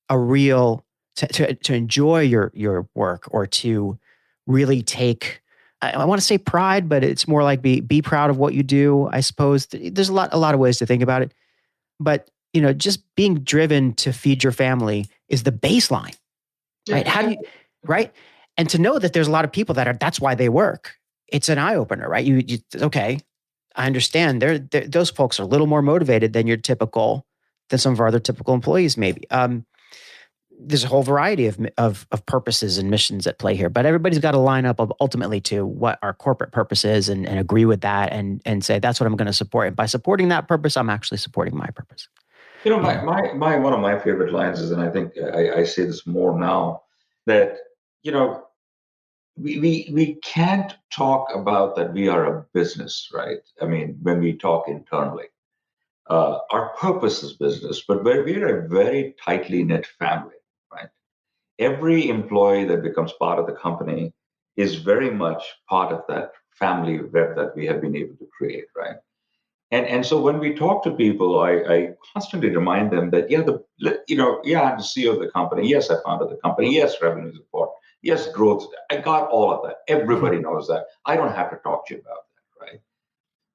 a real, to enjoy your work, or to really take, I want to say pride, but it's more like be proud of what you do. I suppose there's a lot of ways to think about it, but just being driven to feed your family is the baseline, right? How do you, right? And to know that there's a lot of people that's why they work. It's an eye opener, right? Okay, I understand. Those folks are a little more motivated than some of our other typical employees, maybe. There's a whole variety of purposes and missions at play here, but everybody's got to line up ultimately to what our corporate purpose is, and agree with that, and say that's what I'm going to support. And by supporting that purpose, I'm actually supporting my purpose. My one of my favorite lines is, and I think I say this more now, that we can't talk about that we are a business, right? I mean, when we talk internally, our purpose is business, but we're a very tightly knit family, right? Every employee that becomes part of the company is very much part of that family web that we have been able to create, right? And so when we talk to people, I constantly remind them that I'm the CEO of the company. Yes, I founded the company. Yes, revenue is important. Yes, growth. I got all of that. Everybody knows that. I don't have to talk to you about that, right?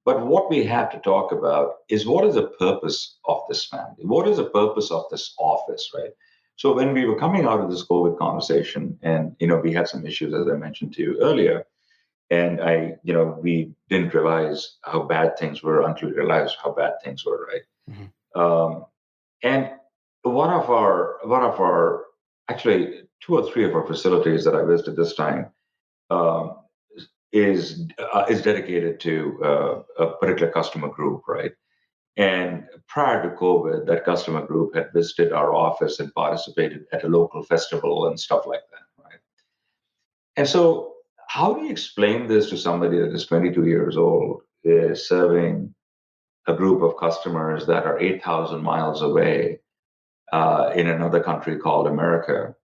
But what we have to talk about is what is the purpose of this family? What is the purpose of this office, right? So when we were coming out of this COVID conversation, and we had some issues, as I mentioned to you earlier, and we didn't realize how bad things were until we realized how bad things were, right? Mm-hmm. And one of our actually two or three of our facilities that I visited this time um, is dedicated to a particular customer group, right? And prior to COVID, that customer group had visited our office and participated at a local festival and stuff like that, right? And so, how do you explain this to somebody that is 22 years old, is serving a group of customers that are 8,000 miles away in another country called America,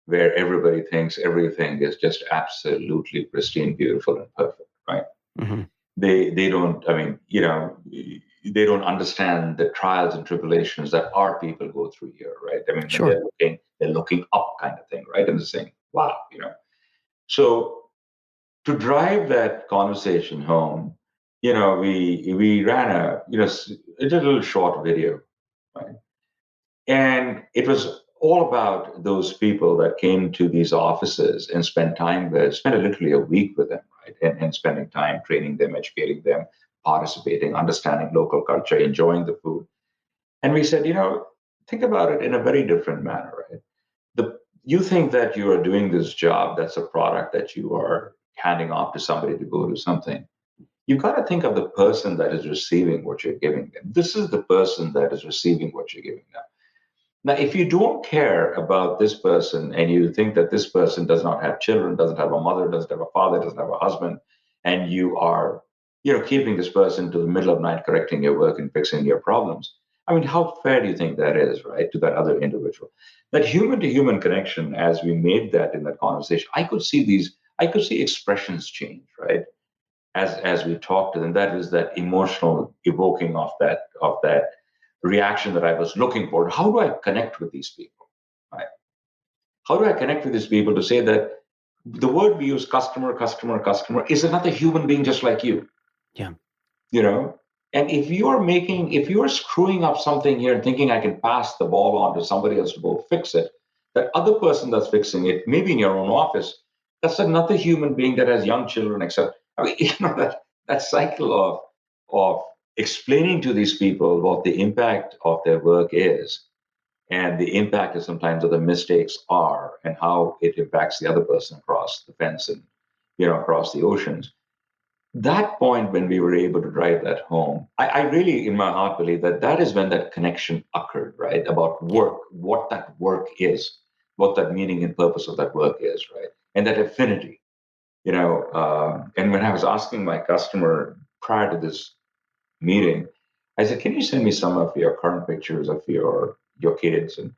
where everybody thinks everything is just absolutely pristine, beautiful, and perfect, right? Mm-hmm. They don't. I mean, they don't understand the trials and tribulations that our people go through here, right? I mean, when Sure. they're looking up, kind of thing, right? And they're saying, "Wow," So to drive that conversation home, we ran a little short video, right? And it was all about those people that came to these offices and spent literally a week with them, right? And spending time training them, educating them, participating, understanding local culture, enjoying the food. And we said, think about it in a very different manner, right? You think that you are doing this job, that's a product that you are handing off to somebody to go do something. You've got to think of the person that is receiving what you're giving them. This is the person that is receiving what you're giving them. Now, if you don't care about this person and you think that this person does not have children, doesn't have a mother, doesn't have a father, doesn't have a husband, and you are, keeping this person to the middle of night correcting your work and fixing your problems, I mean, how fair do you think that is, right, to that other individual? That human to human connection, as we made that in that conversation, I could see expressions change, right? As we talk to them, that is that emotional evoking of that reaction that I was looking for. How do I connect with these people? Right? How do I connect with these people to say that the word we use, customer, is another human being just like you? Yeah. You know, and if you're screwing up something here and thinking I can pass the ball on to somebody else to go fix it, that other person that's fixing it, maybe in your own office, that's another human being that has young children, etc. I mean, that cycle of explaining to these people what the impact of their work is and the impact of sometimes of the mistakes are and how it impacts the other person across the fence and across the oceans. That point when we were able to drive that home, I really in my heart believe that that is when that connection occurred, right? About Yeah. work, what that work is, what that meaning and purpose of that work is, right? And that affinity, and when I was asking my customer prior to this meeting, I said, can you send me some of your current pictures of your kids and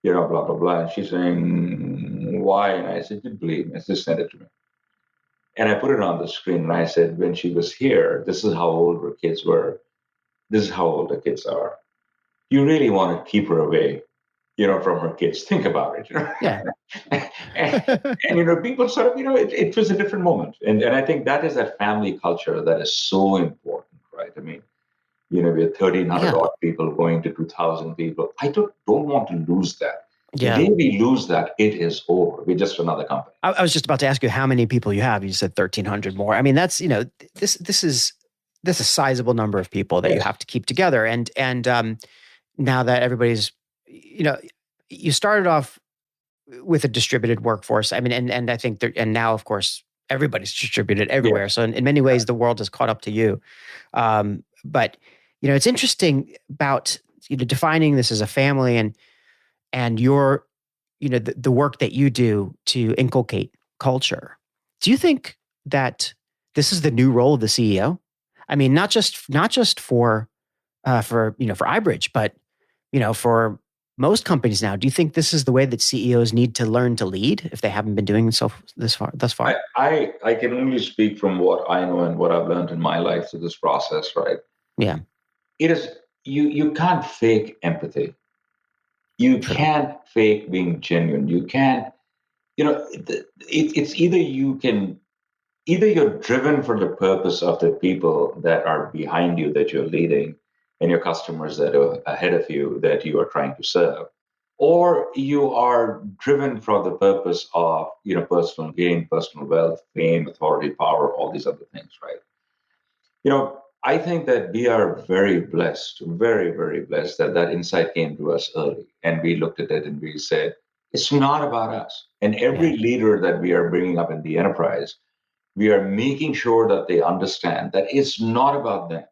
blah blah blah. And she's saying, why? And I said, you believe me, just send it to me. And I put it on the screen and I said, when she was here, this is how old her kids were. This is how old the kids are. You really want to keep her away, from her kids. Think about it. Yeah. and people sort of, it was a different moment. And I think that is that family culture that is so important, right? I mean, we have 1,300 Yeah. odd people going to 2,000 people. I don't want to lose that. The Yeah. day we lose that, it is over. We're just another company. I was just about to ask you how many people you have. You said 1,300 more. I mean, that's, this is a sizable number of people that you Yes. have to keep together. And now that everybody's, you started off with a distributed workforce. I mean, and I think and now of course everybody's distributed everywhere. Yes. So in many ways, the world has caught up to you. But it's interesting about defining this as a family and your the work that you do to inculcate culture. Do you think that this is the new role of the CEO? I mean, not just for for iBridge, but for most companies now. Do you think this is the way that CEOs need to learn to lead if they haven't been doing so thus far? I can only speak from what I know and what I've learned in my life through this process, right? Yeah, It is you can't fake empathy. You true. can't fake being genuine. You can't, it's either you can either you're driven for the purpose of the people that are behind you that you're leading and your customers that are ahead of you that you are trying to serve, or you are driven for the purpose of personal gain, personal wealth, fame, authority, power, all these other things, right? I think that we are very blessed, very, very blessed that that insight came to us early. And we looked at it and we said, it's not about us. And Yeah. every leader that we are bringing up in the enterprise, we are making sure that they understand that it's not about them,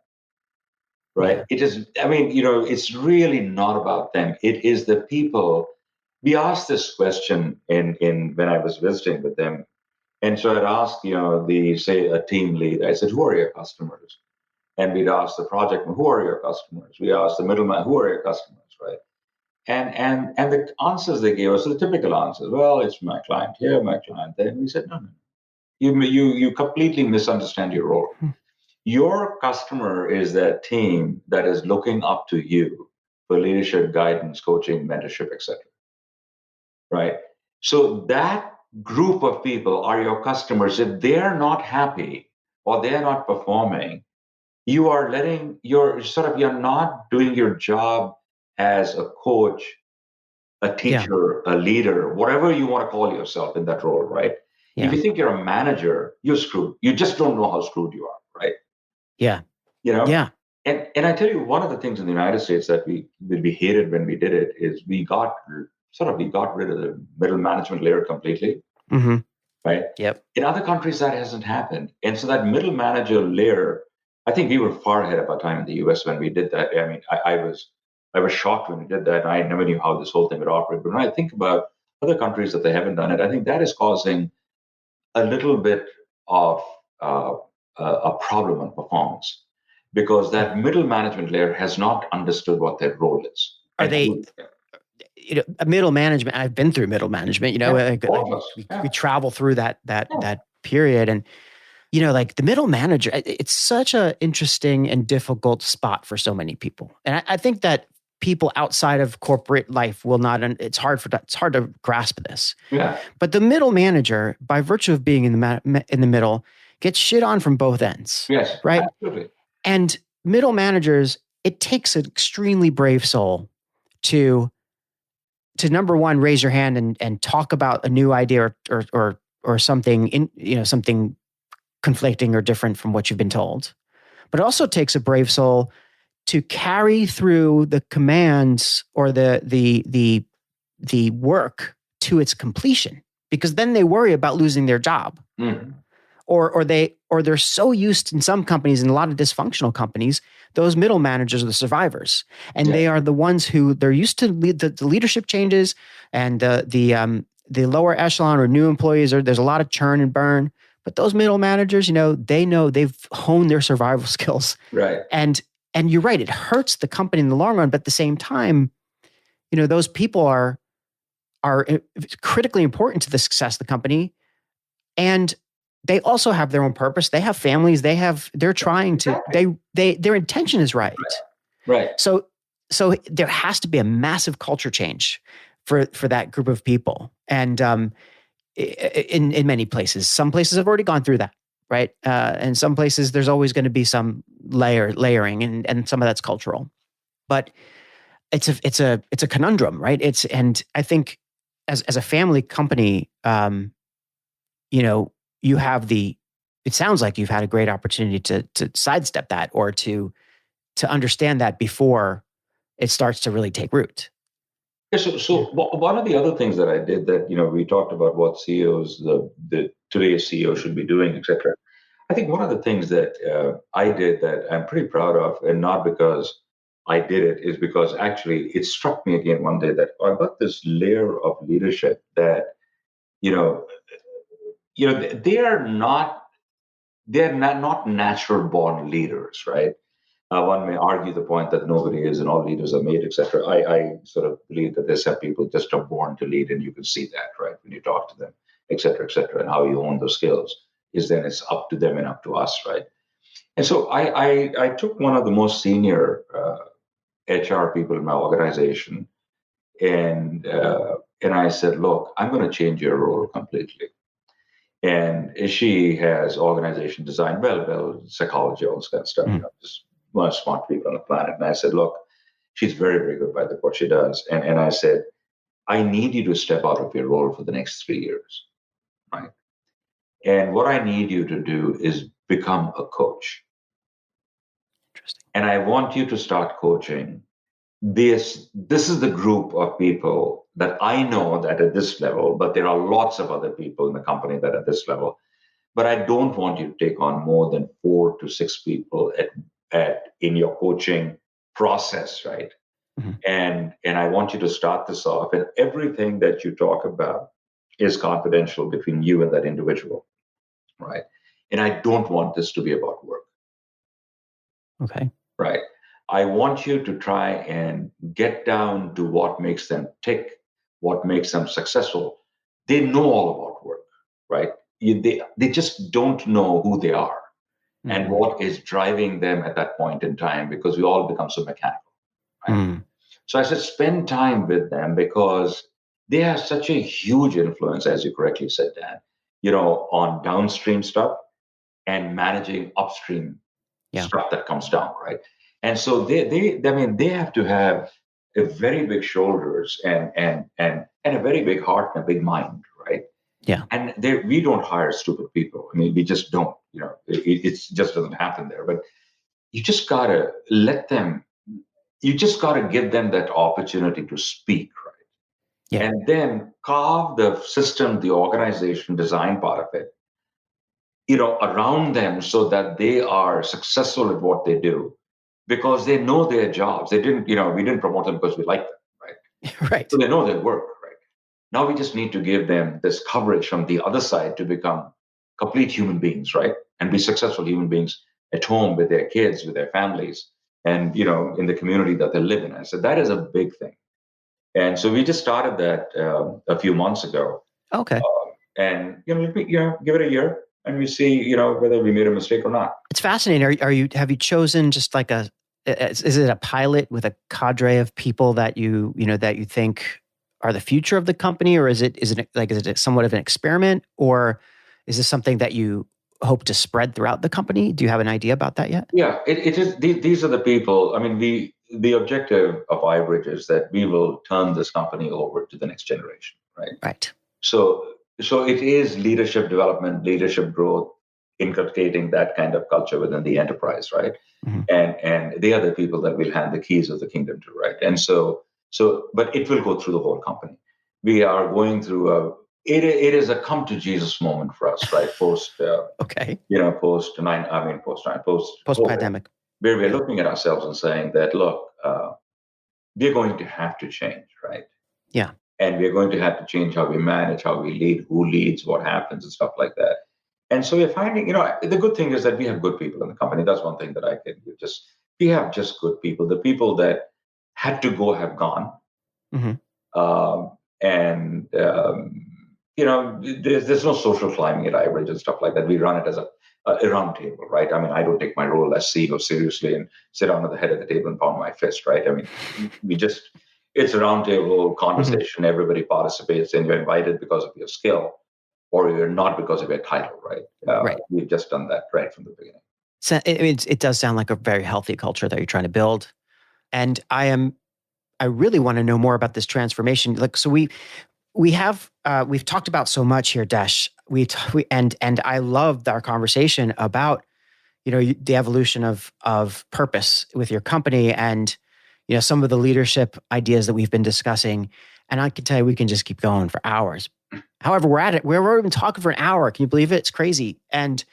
right? Yeah. It is, I mean, it's really not about them. It is the people. We asked this question in when I was visiting with them. And so I'd ask, say a team lead, I said, who are your customers? And we'd ask the project, who are your customers? We asked the middleman, who are your customers, right? And the answers they gave us are the typical answers. Well, it's my client here, my client there. And we said, no. You completely misunderstand your role. Hmm. Your customer is that team that is looking up to you for leadership, guidance, coaching, mentorship, etc. Right? So that group of people are your customers. If they're not happy or they're not performing, you're not doing your job as a coach, a Yeah. teacher, a leader, whatever you want to call yourself in that role, right? If Yeah. you think you're a manager, you're screwed. You just don't know how screwed you are, right? Yeah. You know, Yeah. and I tell you, one of the things in the United States that we hated when we did it is we got rid of the middle management layer completely, Mm-hmm. right? Yep. In other countries, that hasn't happened. And so that middle manager layer, I think we were far ahead of our time in the US when we did that. I mean, I was shocked when we did that. I never knew how this whole thing would operate. But when I think about other countries that they haven't done it, I think that is causing a little bit of uh, a problem on performance because that Yeah. middle management layer has not understood what their role is. Are And they, middle management? I've been through middle management, yeah, like all of us. we Yeah, travel through that yeah, period. And, like the middle manager, it's such a interesting and difficult spot for so many people. And I think that people outside of corporate life will not, it's hard to grasp this. yeah. But the middle manager, by virtue of being in the middle, gets shit on from both ends, Yes, right? absolutely. And middle managers, it takes an extremely brave soul to number one, raise your hand and talk about a new idea or something something conflicting or different from what you've been told. But it also takes a brave soul to carry through the commands or the work to its completion, because then they worry about losing their job. Mm-hmm. Or they're so used in some companies, in a lot of dysfunctional companies, those middle managers are the survivors, and Yeah. they are the ones who they're used to the leadership changes and the lower echelon or new employees there's a lot of churn and burn. But those middle managers, they know they've honed their survival skills, Right. and you're right, it hurts the company in the long run. But at the same time, those people are critically important to the success of the company, and they also have their own purpose. They have families. They're trying to, their intention is right. Right. So there has to be a massive culture change for that group of people. And in many places, some places have already gone through that, right? And some places there's always going to be some layering, and some of that's cultural. But it's a conundrum, right? And I think as a family company, you have it sounds like you've had a great opportunity to sidestep that, or to understand that before it starts to really take root. Yeah, so one of the other things that I did that, we talked about what CEOs, the today's CEO should be doing, etc. I think one of the things that I did that I'm pretty proud of, and not because I did it, is because actually it struck me again one day that I've got this layer of leadership that, you know, they are not natural born leaders, right? One may argue the point that nobody is and all leaders are made, etc. I sort of believe that there's some people just are born to lead, and you can see that, right, when you talk to them, etc., and how you own those skills is then it's up to them and up to us, right? And so I took one of the most senior HR people in my organization, and I said, look, I'm going to change your role completely. And she has organization design, psychology, all this kind of stuff, just one of the smart people on the planet. And I said, look, she's very, very good by what she does. And I said, I need you to step out of your role for the next 3 years, right? And what I need you to do is become a coach. Interesting. And I want you to start coaching this is the group of people that I know that at this level, but there are lots of other people in the company that are at this level. But I don't want you to take on more than 4 to 6 people at in your coaching process, right? Mm-hmm. And I want you to start this off, and everything that you talk about is confidential between you and that individual, right? And I don't want this to be about work. Okay. Right. I want you to try and get down to what makes them tick, what makes them successful. They know all about work, right? They just don't know who they are and what is driving them at that point in time, because we all become so mechanical, right? So I said, spend time with them, because they have such a huge influence, as you correctly said, Dan, on downstream stuff and managing upstream stuff that comes down, right? And so they have to have a very big shoulders and a very big heart and a big mind, right? Yeah. And we don't hire stupid people. I mean, we just don't. It just doesn't happen there. But you just gotta let them. You just gotta give them that opportunity to speak, right? Yeah. And then carve the system, the organization design part of it, around them, so that they are successful at what they do, because they know their jobs. They didn't, we didn't promote them because we like them, right? Right. So they know their work, right? Now we just need to give them this coverage from the other side to become complete human beings, right? And be successful human beings at home with their kids, with their families, and in the community that they live in. I said that is a big thing, and so we just started that a few months ago. Okay. And give it a year, and we see whether we made a mistake or not. It's fascinating. Have you chosen just like is it a pilot with a cadre of people that you think are the future of the company, or is it somewhat of an experiment, or is this something that you hope to spread throughout the company? Do you have an idea about that yet? Yeah, it is. These are the people. I mean, the objective of iBridge is that we will turn this company over to the next generation, right? Right. So it is leadership development, leadership growth, inculcating that kind of culture within the enterprise, right? Mm-hmm. And they are the people that will hand the keys of the kingdom to, right? And but it will go through the whole company. We are going through it is a come to Jesus moment for us, right? Post Okay. Post pandemic, where we're looking at ourselves and saying that, look, we're going to have to change, right? Yeah. And we're going to have to change how we manage, how we lead, who leads, what happens, and stuff like that. And so we're finding, the good thing is that we have good people in the company. That's one thing that I can do. We have just good people. The people that had to go have gone. Mm-hmm. There's no social climbing at iBridge and stuff like that. We run it as a round table, right? I mean, I don't take my role as CEO seriously and sit down at the head of the table and pound my fist, right? I mean, it's a round table conversation. Mm-hmm. Everybody participates, and you're invited because of your skill, or you're not because of your title, right? Right. We've just done that right from the beginning. So it does sound like a very healthy culture that you're trying to build, and I really want to know more about this transformation. Like, so we've talked about so much here, Desh. And I loved our conversation about the evolution of purpose with your company, and some of the leadership ideas that we've been discussing. And I can tell you, we can just keep going for hours. However, we're at it. We're even talking for an hour. Can you believe it? It's crazy. And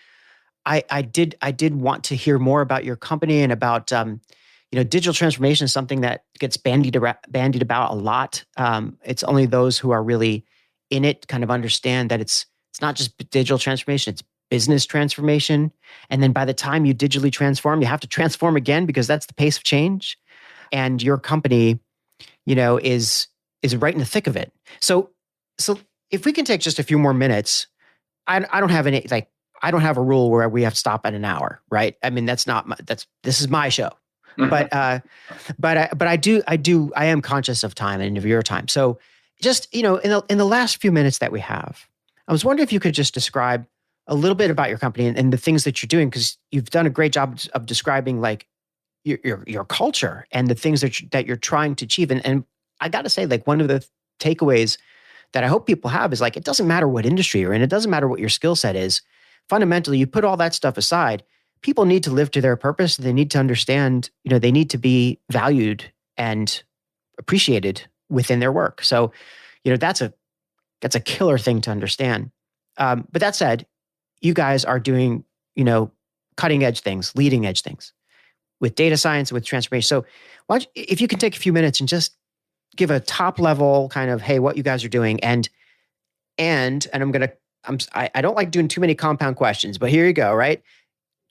I did want to hear more about your company and about digital transformation is something that gets bandied about a lot. It's only those who are really in it kind of understand that it's not just digital transformation, it's business transformation. And then by the time you digitally transform, you have to transform again, because that's the pace of change. And your company, is right in the thick of it. So if we can take just a few more minutes, I don't have I don't have a rule where we have to stop at an hour, right? I mean, this is my show. But I am conscious of time and of your time. So just, in the last few minutes that we have, I was wondering if you could just describe a little bit about your company and the things that you're doing, because you've done a great job of describing like your culture and the things that you're trying to achieve. And I got to say, like, one of the takeaways that I hope people have is like, it doesn't matter what industry you're in. It doesn't matter what your skill set is. Fundamentally, you put all that stuff aside. People need to live to their purpose. They need to understand, they need to be valued and appreciated within their work. So, that's a killer thing to understand. But that said, you guys are doing, cutting edge things, leading edge things with data science, with transformation. So if you can take a few minutes and just give a top level kind of, hey, what you guys are doing. And I don't like doing too many compound questions, but here you go, right?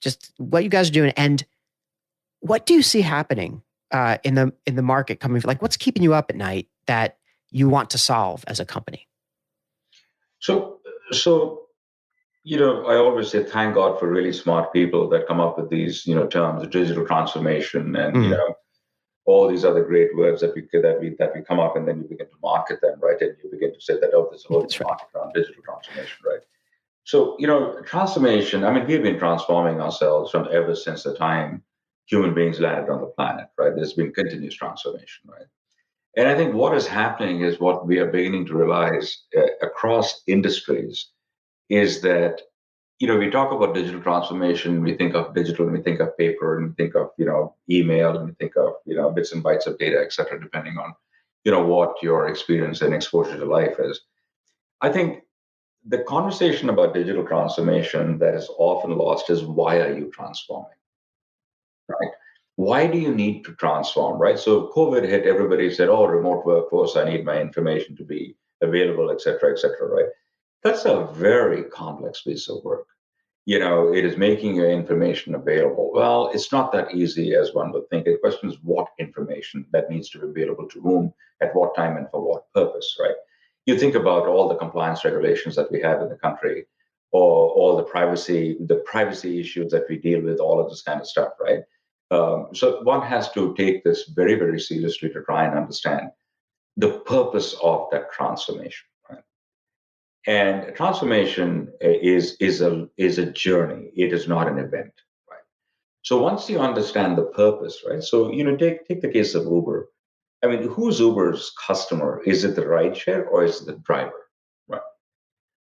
Just what you guys are doing. And what do you see happening in the market coming? Like, what's keeping you up at night that you want to solve as a company? So, I always say thank God for really smart people that come up with these, terms, digital transformation, and all these other great words that we come up, and then you begin to market them, right? And you begin to say that, oh, there's a whole market around digital transformation, right? So, transformation. I mean, we've been transforming ourselves from ever since the time human beings landed on the planet, right? There's been continuous transformation, right? And I think what is happening is what we are beginning to realize across industries is that, we talk about digital transformation, we think of digital, and we think of paper, and we think of, email, and we think of, bits and bytes of data, et cetera, depending on, what your experience and exposure to life is. I think the conversation about digital transformation that is often lost is, why are you transforming? Right? Why do you need to transform, right? So COVID hit, everybody said, oh, remote workforce, I need my information to be available, et cetera, right? That's a very complex piece of work. It is making your information available. Well, it's not that easy as one would think. The question is what information that needs to be available to whom, at what time, and for what purpose, right? You think about all the compliance regulations that we have in the country, or all the privacy issues that we deal with, all of this kind of stuff, right? So one has to take this very, very seriously to try and understand the purpose of that transformation, right? And transformation is a journey. It is not an event, right? So once you understand the purpose, right? So take the case of Uber. I mean, who's Uber's customer? Is it the rideshare or is it the driver, right?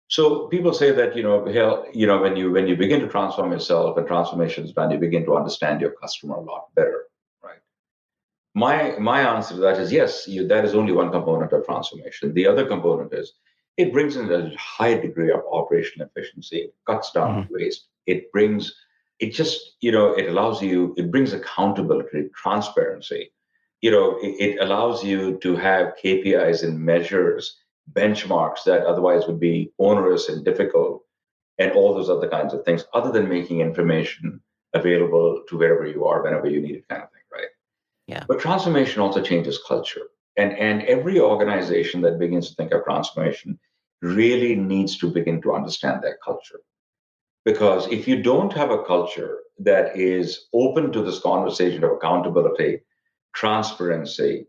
So people say that when you begin to transform yourself and transformation is done, you begin to understand your customer a lot better, right? My answer to that is yes. That is only one component of transformation. The other component is it brings in a high degree of operational efficiency, it cuts down waste. It allows you. It brings accountability, transparency. It allows you to have KPIs and measures, benchmarks that otherwise would be onerous and difficult, and all those other kinds of things, other than making information available to wherever you are, whenever you need it, kind of thing, right? Yeah. But transformation also changes culture. And every organization that begins to think of transformation really needs to begin to understand their culture. Because if you don't have a culture that is open to this conversation of accountability, transparency,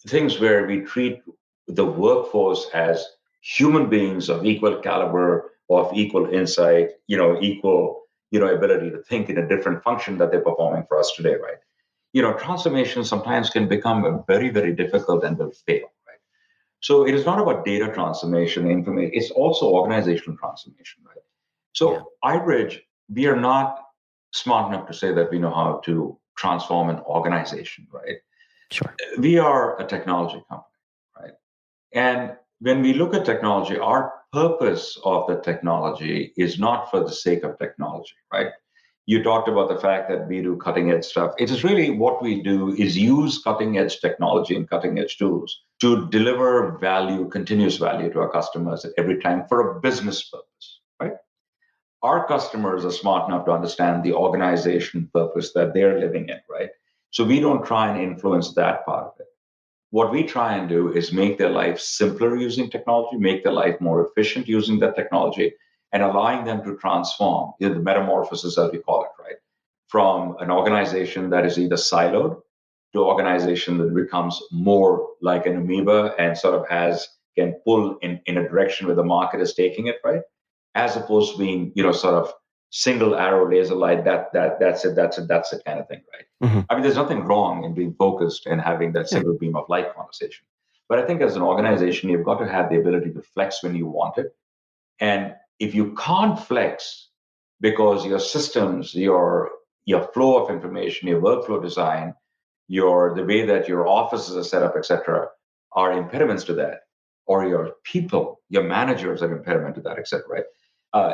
things where we treat the workforce as human beings of equal caliber, of equal insight, equal, ability to think in a different function that they're performing for us today, right? Transformation sometimes can become very, very difficult and will fail, right? So it is not about data transformation, information, it's also organizational transformation, right? So iBridge, we are not smart enough to say that we know how to transform an organization, right? Sure. We are a technology company, right? And when we look at technology, our purpose of the technology is not for the sake of technology, right? You talked about the fact that we do cutting edge stuff. It is really what we do is use cutting edge technology and cutting edge tools to deliver value, continuous value to our customers at every time for a business purpose, right? Our customers are smart enough to understand the organization purpose that they're living in, right? So we don't try and influence that part of it. What we try and do is make their life simpler using technology, make their life more efficient using that technology, and allowing them to transform, the metamorphosis, as we call it, right? From an organization that is either siloed to an organization that becomes more like an amoeba and sort of has can pull in a direction where the market is taking it, right? As opposed to being, sort of single arrow laser light, that's it kind of thing, right? Mm-hmm. I mean, there's nothing wrong in being focused and having that single beam of light conversation. But I think as an organization, you've got to have the ability to flex when you want it. And if you can't flex because your systems, your flow of information, your workflow design, the way that your offices are set up, etc., are impediments to that, or your people, your managers are impediment to that, etc., right?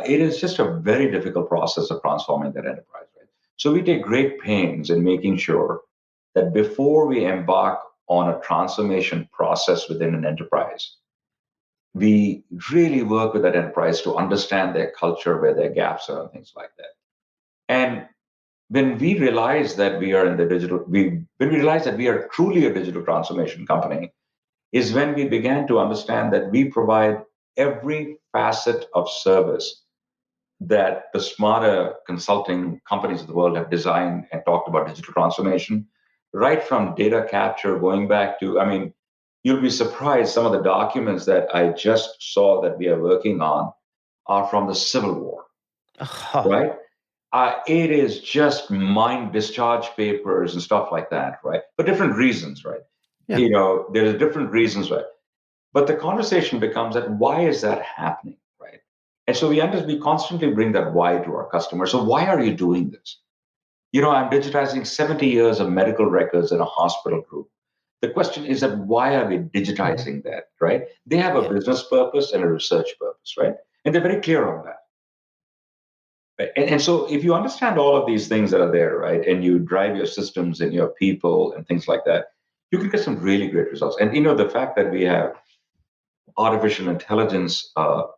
It is just a very difficult process of transforming that enterprise, right? So we take great pains in making sure that before we embark on a transformation process within an enterprise, we really work with that enterprise to understand their culture, where their gaps are, and things like that. And when we realize that we are in the when we realize that we are truly a digital transformation company, is when we began to understand that we provide every facet of service that the smarter consulting companies of the world have designed and talked about digital transformation, right from data capture, going back to, I mean, you'll be surprised some of the documents that I just saw that we are working on are from the Civil War, right? It is just mind discharge papers and stuff like that, right? For different reasons, right? Yeah. There are different reasons, right? But the conversation becomes that why is that happening, right? And so we constantly bring that why to our customers. So why are you doing this? I'm digitizing 70 years of medical records in a hospital group. The question is that why are we digitizing that, right? They have a business purpose and a research purpose, right? And they're very clear on that. Right? And so if you understand all of these things that are there, right, and you drive your systems and your people and things like that, you can get some really great results. And the fact that we have artificial intelligence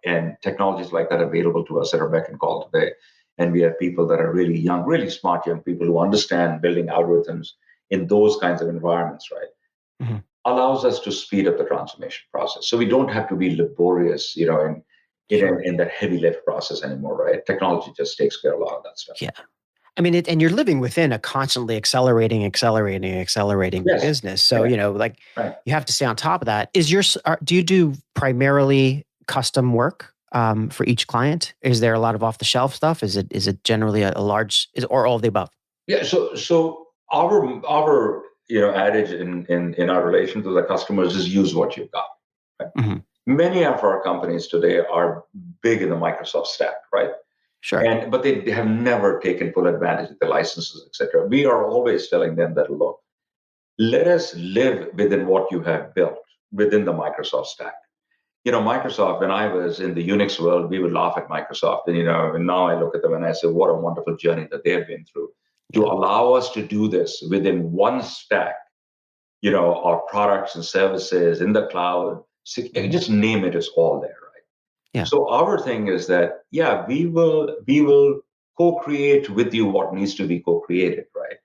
and technologies like that available to us at our beck and call today, and we have people that are really young, really smart young people who understand building algorithms in those kinds of environments, right, allows us to speed up the transformation process. So we don't have to be laborious, in that heavy lift process anymore, right? Technology just takes care of a lot of that stuff. Yeah. I mean, and you're living within a constantly accelerating yes. business. So, right. You have to stay on top of that. Do you do primarily custom work for each client? Is there a lot of off the shelf stuff? Is it generally a large, or all of the above? Yeah. So our adage in our relation to the customers is use what you've got. Right? Mm-hmm. Many of our companies today are big in the Microsoft stack, right? Sure. But they have never taken full advantage of the licenses, etc. We are always telling them that, look, let us live within what you have built within the Microsoft stack. Microsoft, when I was in the Unix world, we would laugh at Microsoft. And now I look at them and I say, what a wonderful journey that they have been through to allow us to do this within one stack, our products and services in the cloud, just name it, is all there, right? Yeah. So our thing is that, we will co-create with you what needs to be co-created, right?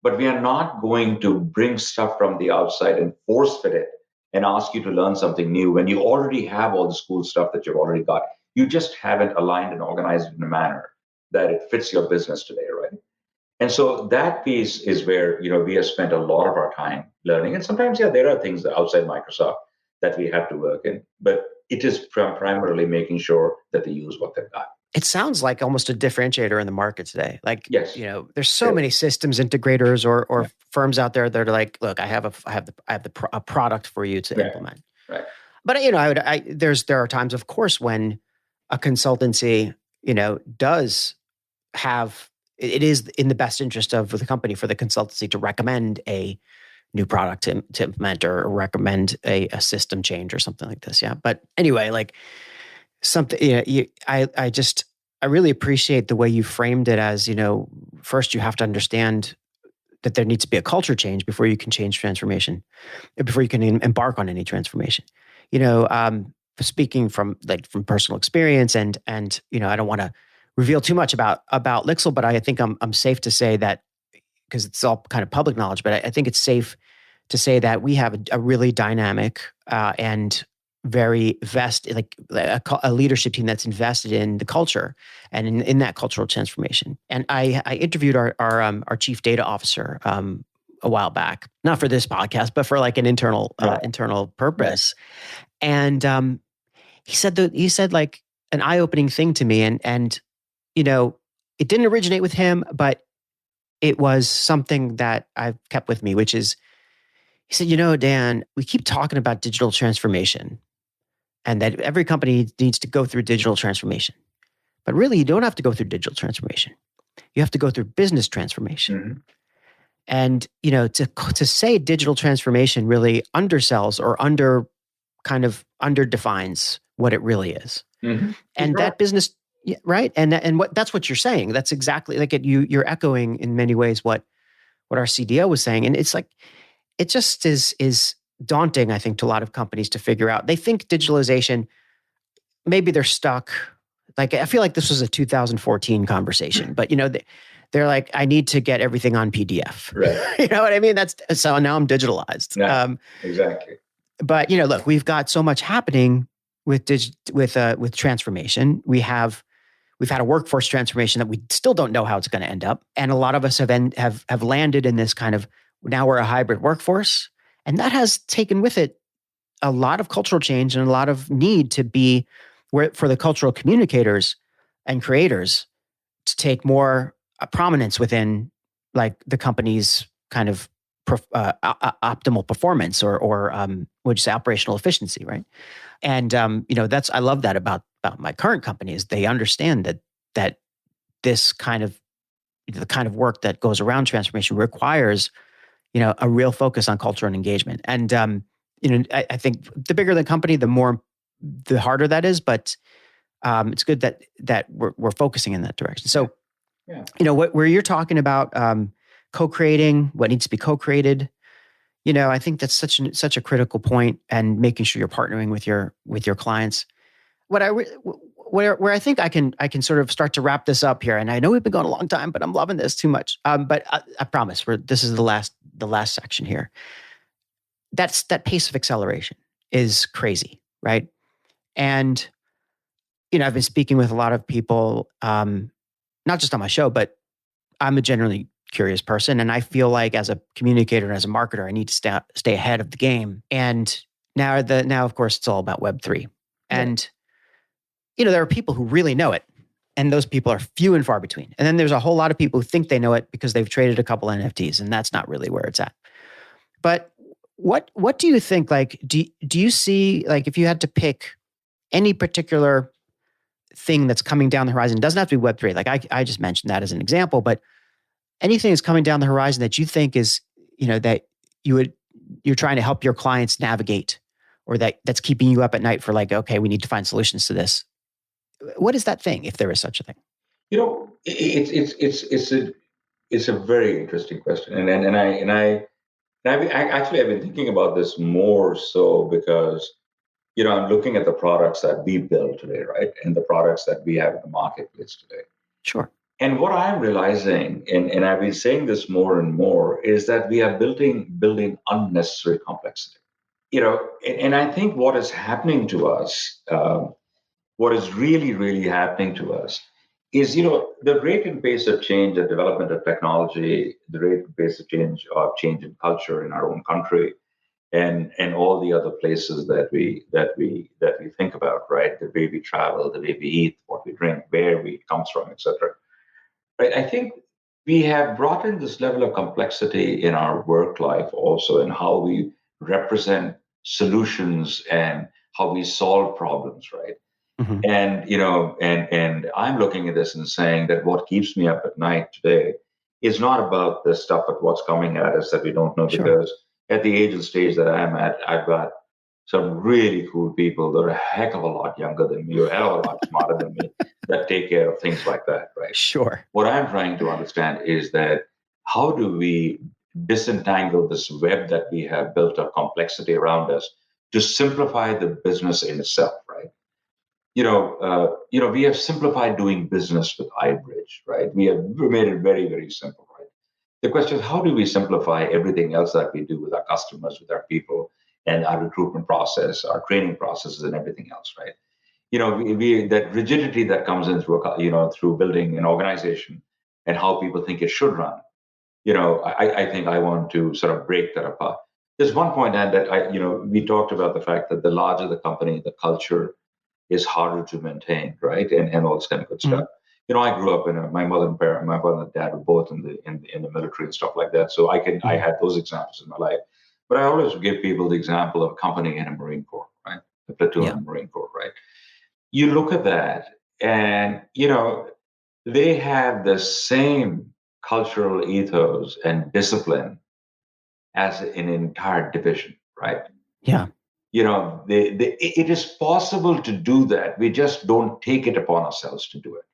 But we are not going to bring stuff from the outside and force fit it and ask you to learn something new when you already have all this cool stuff that you've already got. You just haven't aligned and organized it in a manner that it fits your business today, right? And so that piece is where, we have spent a lot of our time learning. And sometimes, there are things outside Microsoft that we have to work in, but it is primarily making sure that they use what they've got. It sounds like almost a differentiator in the market today. Like, yes. There's so many systems integrators or firms out there that are like, look, I have a product for you to implement. Right. But there are times, of course, when a consultancy, does have, it is in the best interest of the company for the consultancy to recommend a new product to implement or recommend a system change or something like this. Yeah. But anyway, like something, I really appreciate the way you framed it as, first you have to understand that there needs to be a culture change before you can change transformation, before you can embark on any transformation. Speaking from personal experience and I don't want to reveal too much about Lexol, but I think I'm safe to say that, because it's all kind of public knowledge, but I think it's safe to say that we have a really dynamic and very a leadership team that's invested in the culture and in that cultural transformation. And I interviewed our chief data officer a while back, not for this podcast, but for like an internal purpose. And he said like an eye-opening thing to me, and it didn't originate with him, but it was something that I've kept with me, which is, he said, Dan, we keep talking about digital transformation and that every company needs to go through digital transformation. But really, you don't have to go through digital transformation. You have to go through business transformation. Mm-hmm. And, to say digital transformation really undersells or underdefines what it really is. Mm-hmm. And that business, right? And that's what you're saying. That's exactly like you're echoing in many ways what our CDO was saying. And it's like, it just is daunting, I think, to a lot of companies to figure out. They think digitalization, maybe they're stuck. Like, I feel like this was a 2014 conversation, but they're like, I need to get everything on PDF. Right. You know what I mean? So now I'm digitalized. Yeah, exactly. But look, we've got so much happening with transformation. We've had a workforce transformation that we still don't know how it's going to end up, and a lot of us have landed in this kind of, now we're a hybrid workforce, and that has taken with it a lot of cultural change and a lot of need to be for the cultural communicators and creators to take more prominence within like the company's kind of optimal performance or would you say operational efficiency, right? And I love that about my current company is they understand that this kind of the kind of work that goes around transformation requires a real focus on culture and engagement. And I think the bigger the company, the harder that is, but it's good that we're focusing in that direction. So, where you're talking about co-creating, what needs to be co-created, I think that's such a critical point, and making sure you're partnering with your clients. Where I think I can sort of start to wrap this up here, and I know we've been going a long time, but I'm loving this too much. But I promise, this is the last section here. That pace of acceleration is crazy, right? And I've been speaking with a lot of people, not just on my show, but I'm a generally curious person, and I feel like as a communicator and as a marketer, I need to stay ahead of the game. And now, of course, it's all about Web3, and there are people who really know it, and those people are few and far between. And then there's a whole lot of people who think they know it because they've traded a couple NFTs, and that's not really where it's at. But what do you think? Like, do you see, like, if you had to pick any particular thing that's coming down the horizon, it doesn't have to be Web3. Like I just mentioned that as an example, but anything that's coming down the horizon that you think is, that you're trying to help your clients navigate, or that's keeping you up at night for like, okay, we need to find solutions to this. What is that thing, if there is such a thing? It's a very interesting question, and I've been thinking about this more so because I'm looking at the products that we build today, right, and the products that we have in the marketplace today. Sure. And what I'm realizing, and I've been saying this more and more, is that we are building unnecessary complexity. And I think what is happening to us, what is really, really happening to us, is the rate and pace of change, the development of technology, the rate and pace of change in culture in our own country, and all the other places that we think about, right? The way we travel, the way we eat, what we drink, where we comes from, etc. Right? I think we have brought in this level of complexity in our work life also, in how we represent solutions and how we solve problems, right? Mm-hmm. And I'm looking at this and saying that what keeps me up at night today is not about the stuff of what's coming at us that we don't know. Sure. Because at the age and stage that I'm at, I've got some really cool people that are a heck of a lot younger than me, or a hell of a lot smarter than me, that take care of things like that, right? Sure. What I'm trying to understand is that how do we disentangle this web that we have built of complexity around us to simplify the business in itself, right? We have simplified doing business with iBridge, right? We have made it very, very simple, right? The question is, how do we simplify everything else that we do with our customers, with our people, and our recruitment process, our training processes, and everything else, right? We that rigidity that comes in through building an organization and how people think it should run. I think I want to sort of break that apart. there's one point, Dan, that we talked about the fact that the larger the company, the culture is harder to maintain, right? And all this kind of good stuff. I grew up my mother and dad were both in the military and stuff like that. So I had those examples in my life. But I always give people the example of a company in a Marine Corps, right? A platoon in the Marine Corps, right? You look at that and, they have the same cultural ethos and discipline as an entire division, right? Yeah. It is possible to do that. We just don't take it upon ourselves to do it,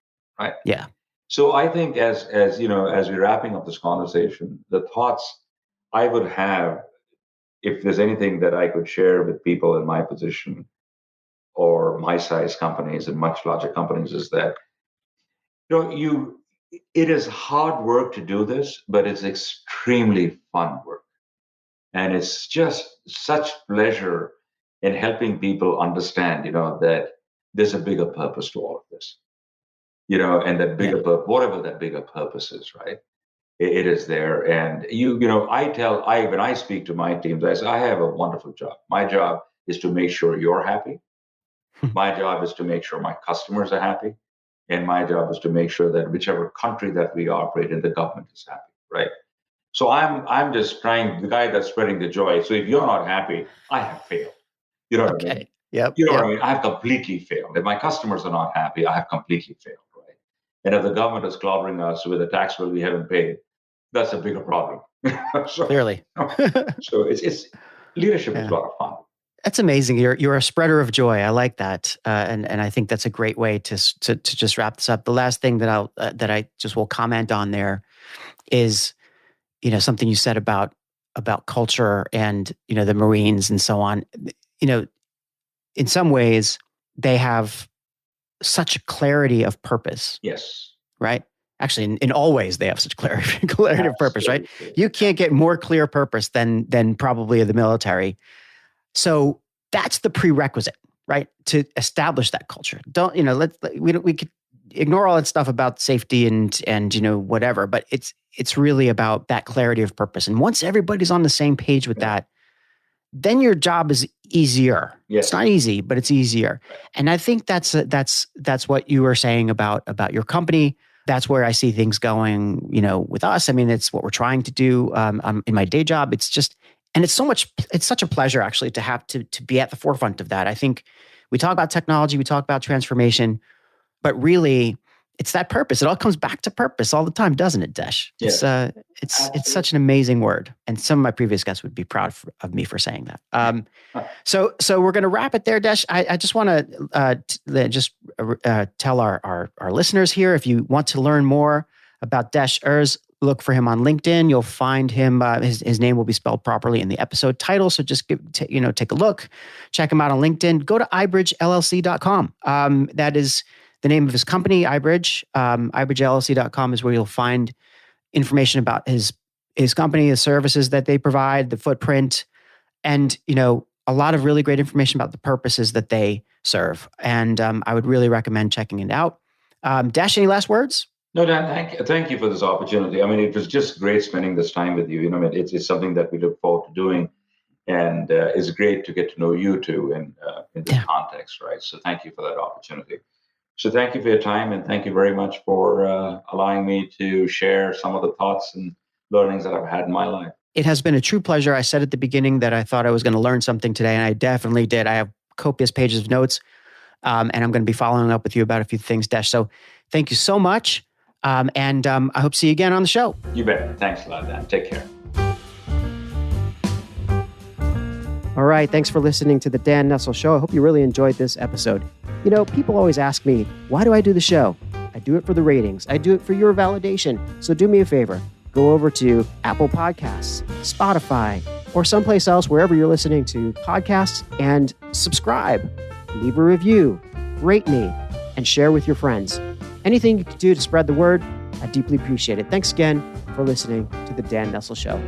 right? Yeah. So I think as we're wrapping up this conversation, the thoughts I would have, if there's anything that I could share with people in my position or my size companies and much larger companies, is that it is hard work to do this, but it's extremely fun work. And it's just such pleasure in helping people understand, that there's a bigger purpose to all of this, and that bigger purpose, whatever that bigger purpose is, right? It is there. And when I speak to my teams, I say, I have a wonderful job. My job is to make sure you're happy. My job is to make sure my customers are happy. And my job is to make sure that whichever country that we operate in, the government is happy, right? So I'm just trying, the guy that's spreading the joy. So if you're not happy, I have failed. You know what I mean? Yep. You know what I mean? I have completely failed. If my customers are not happy, I have completely failed, right? And if the government is clobbering us with a tax bill we haven't paid, that's a bigger problem. Clearly. So it's leadership is a lot of fun. That's amazing. You're a spreader of joy. I like that, and I think that's a great way to just wrap this up. The last thing that I just will comment on there is, something you said about culture and the Marines and so on. In some ways, they have such a clarity of purpose. Yes. Right. Actually, in all ways, they have such clarity of purpose. Right. You can't get more clear purpose than probably the military. So that's the prerequisite, right? To establish that culture. We could ignore all that stuff about safety and whatever, but it's really about that clarity of purpose. And once everybody's on the same page with that, then your job is easier. Yes. It's not easy, but it's easier. And I think that's what you were saying about your company. That's where I see things going, with us. I mean, it's what we're trying to do in my day job. It's just, and it's such a pleasure actually to have to be at the forefront of that. I think we talk about technology, we talk about transformation, but really it's that purpose. It all comes back to purpose all the time, doesn't it, Desh? Yeah. It's such an amazing word. And some of my previous guests would be proud of me for saying that. So we're going to wrap it there, Desh. I just want to tell our listeners here, if you want to learn more about Desh Urs, look for him on LinkedIn. You'll find him. His name will be spelled properly in the episode title. So just take a look, check him out on LinkedIn. Go to iBridgeLLC.com. That is the name of his company, iBridge. iBridgeLLC.com is where you'll find information about his company, the services that they provide, the footprint, and a lot of really great information about the purposes that they serve. And I would really recommend checking it out. Desh, any last words? No, Dan, thank you for this opportunity. I mean, it was just great spending this time with you. It's something that we look forward to doing, and it's great to get to know you too in this context, right? So thank you for that opportunity. So thank you for your time, and thank you very much for allowing me to share some of the thoughts and learnings that I've had in my life. It has been a true pleasure. I said at the beginning that I thought I was going to learn something today, and I definitely did. I have copious pages of notes, and I'm going to be following up with you about a few things, Desh. So thank you so much. And I hope to see you again on the show. You bet. Thanks a lot, Dan. Take care. All right. Thanks for listening to the Dan Nessel Show. I hope you really enjoyed this episode. People always ask me, why do I do the show? I do it for the ratings. I do it for your validation. So do me a favor. Go over to Apple Podcasts, Spotify, or someplace else, wherever you're listening to podcasts, and subscribe, leave a review, rate me, and share with your friends. Anything you can do to spread the word, I deeply appreciate it. Thanks again for listening to The Dan Nessel Show.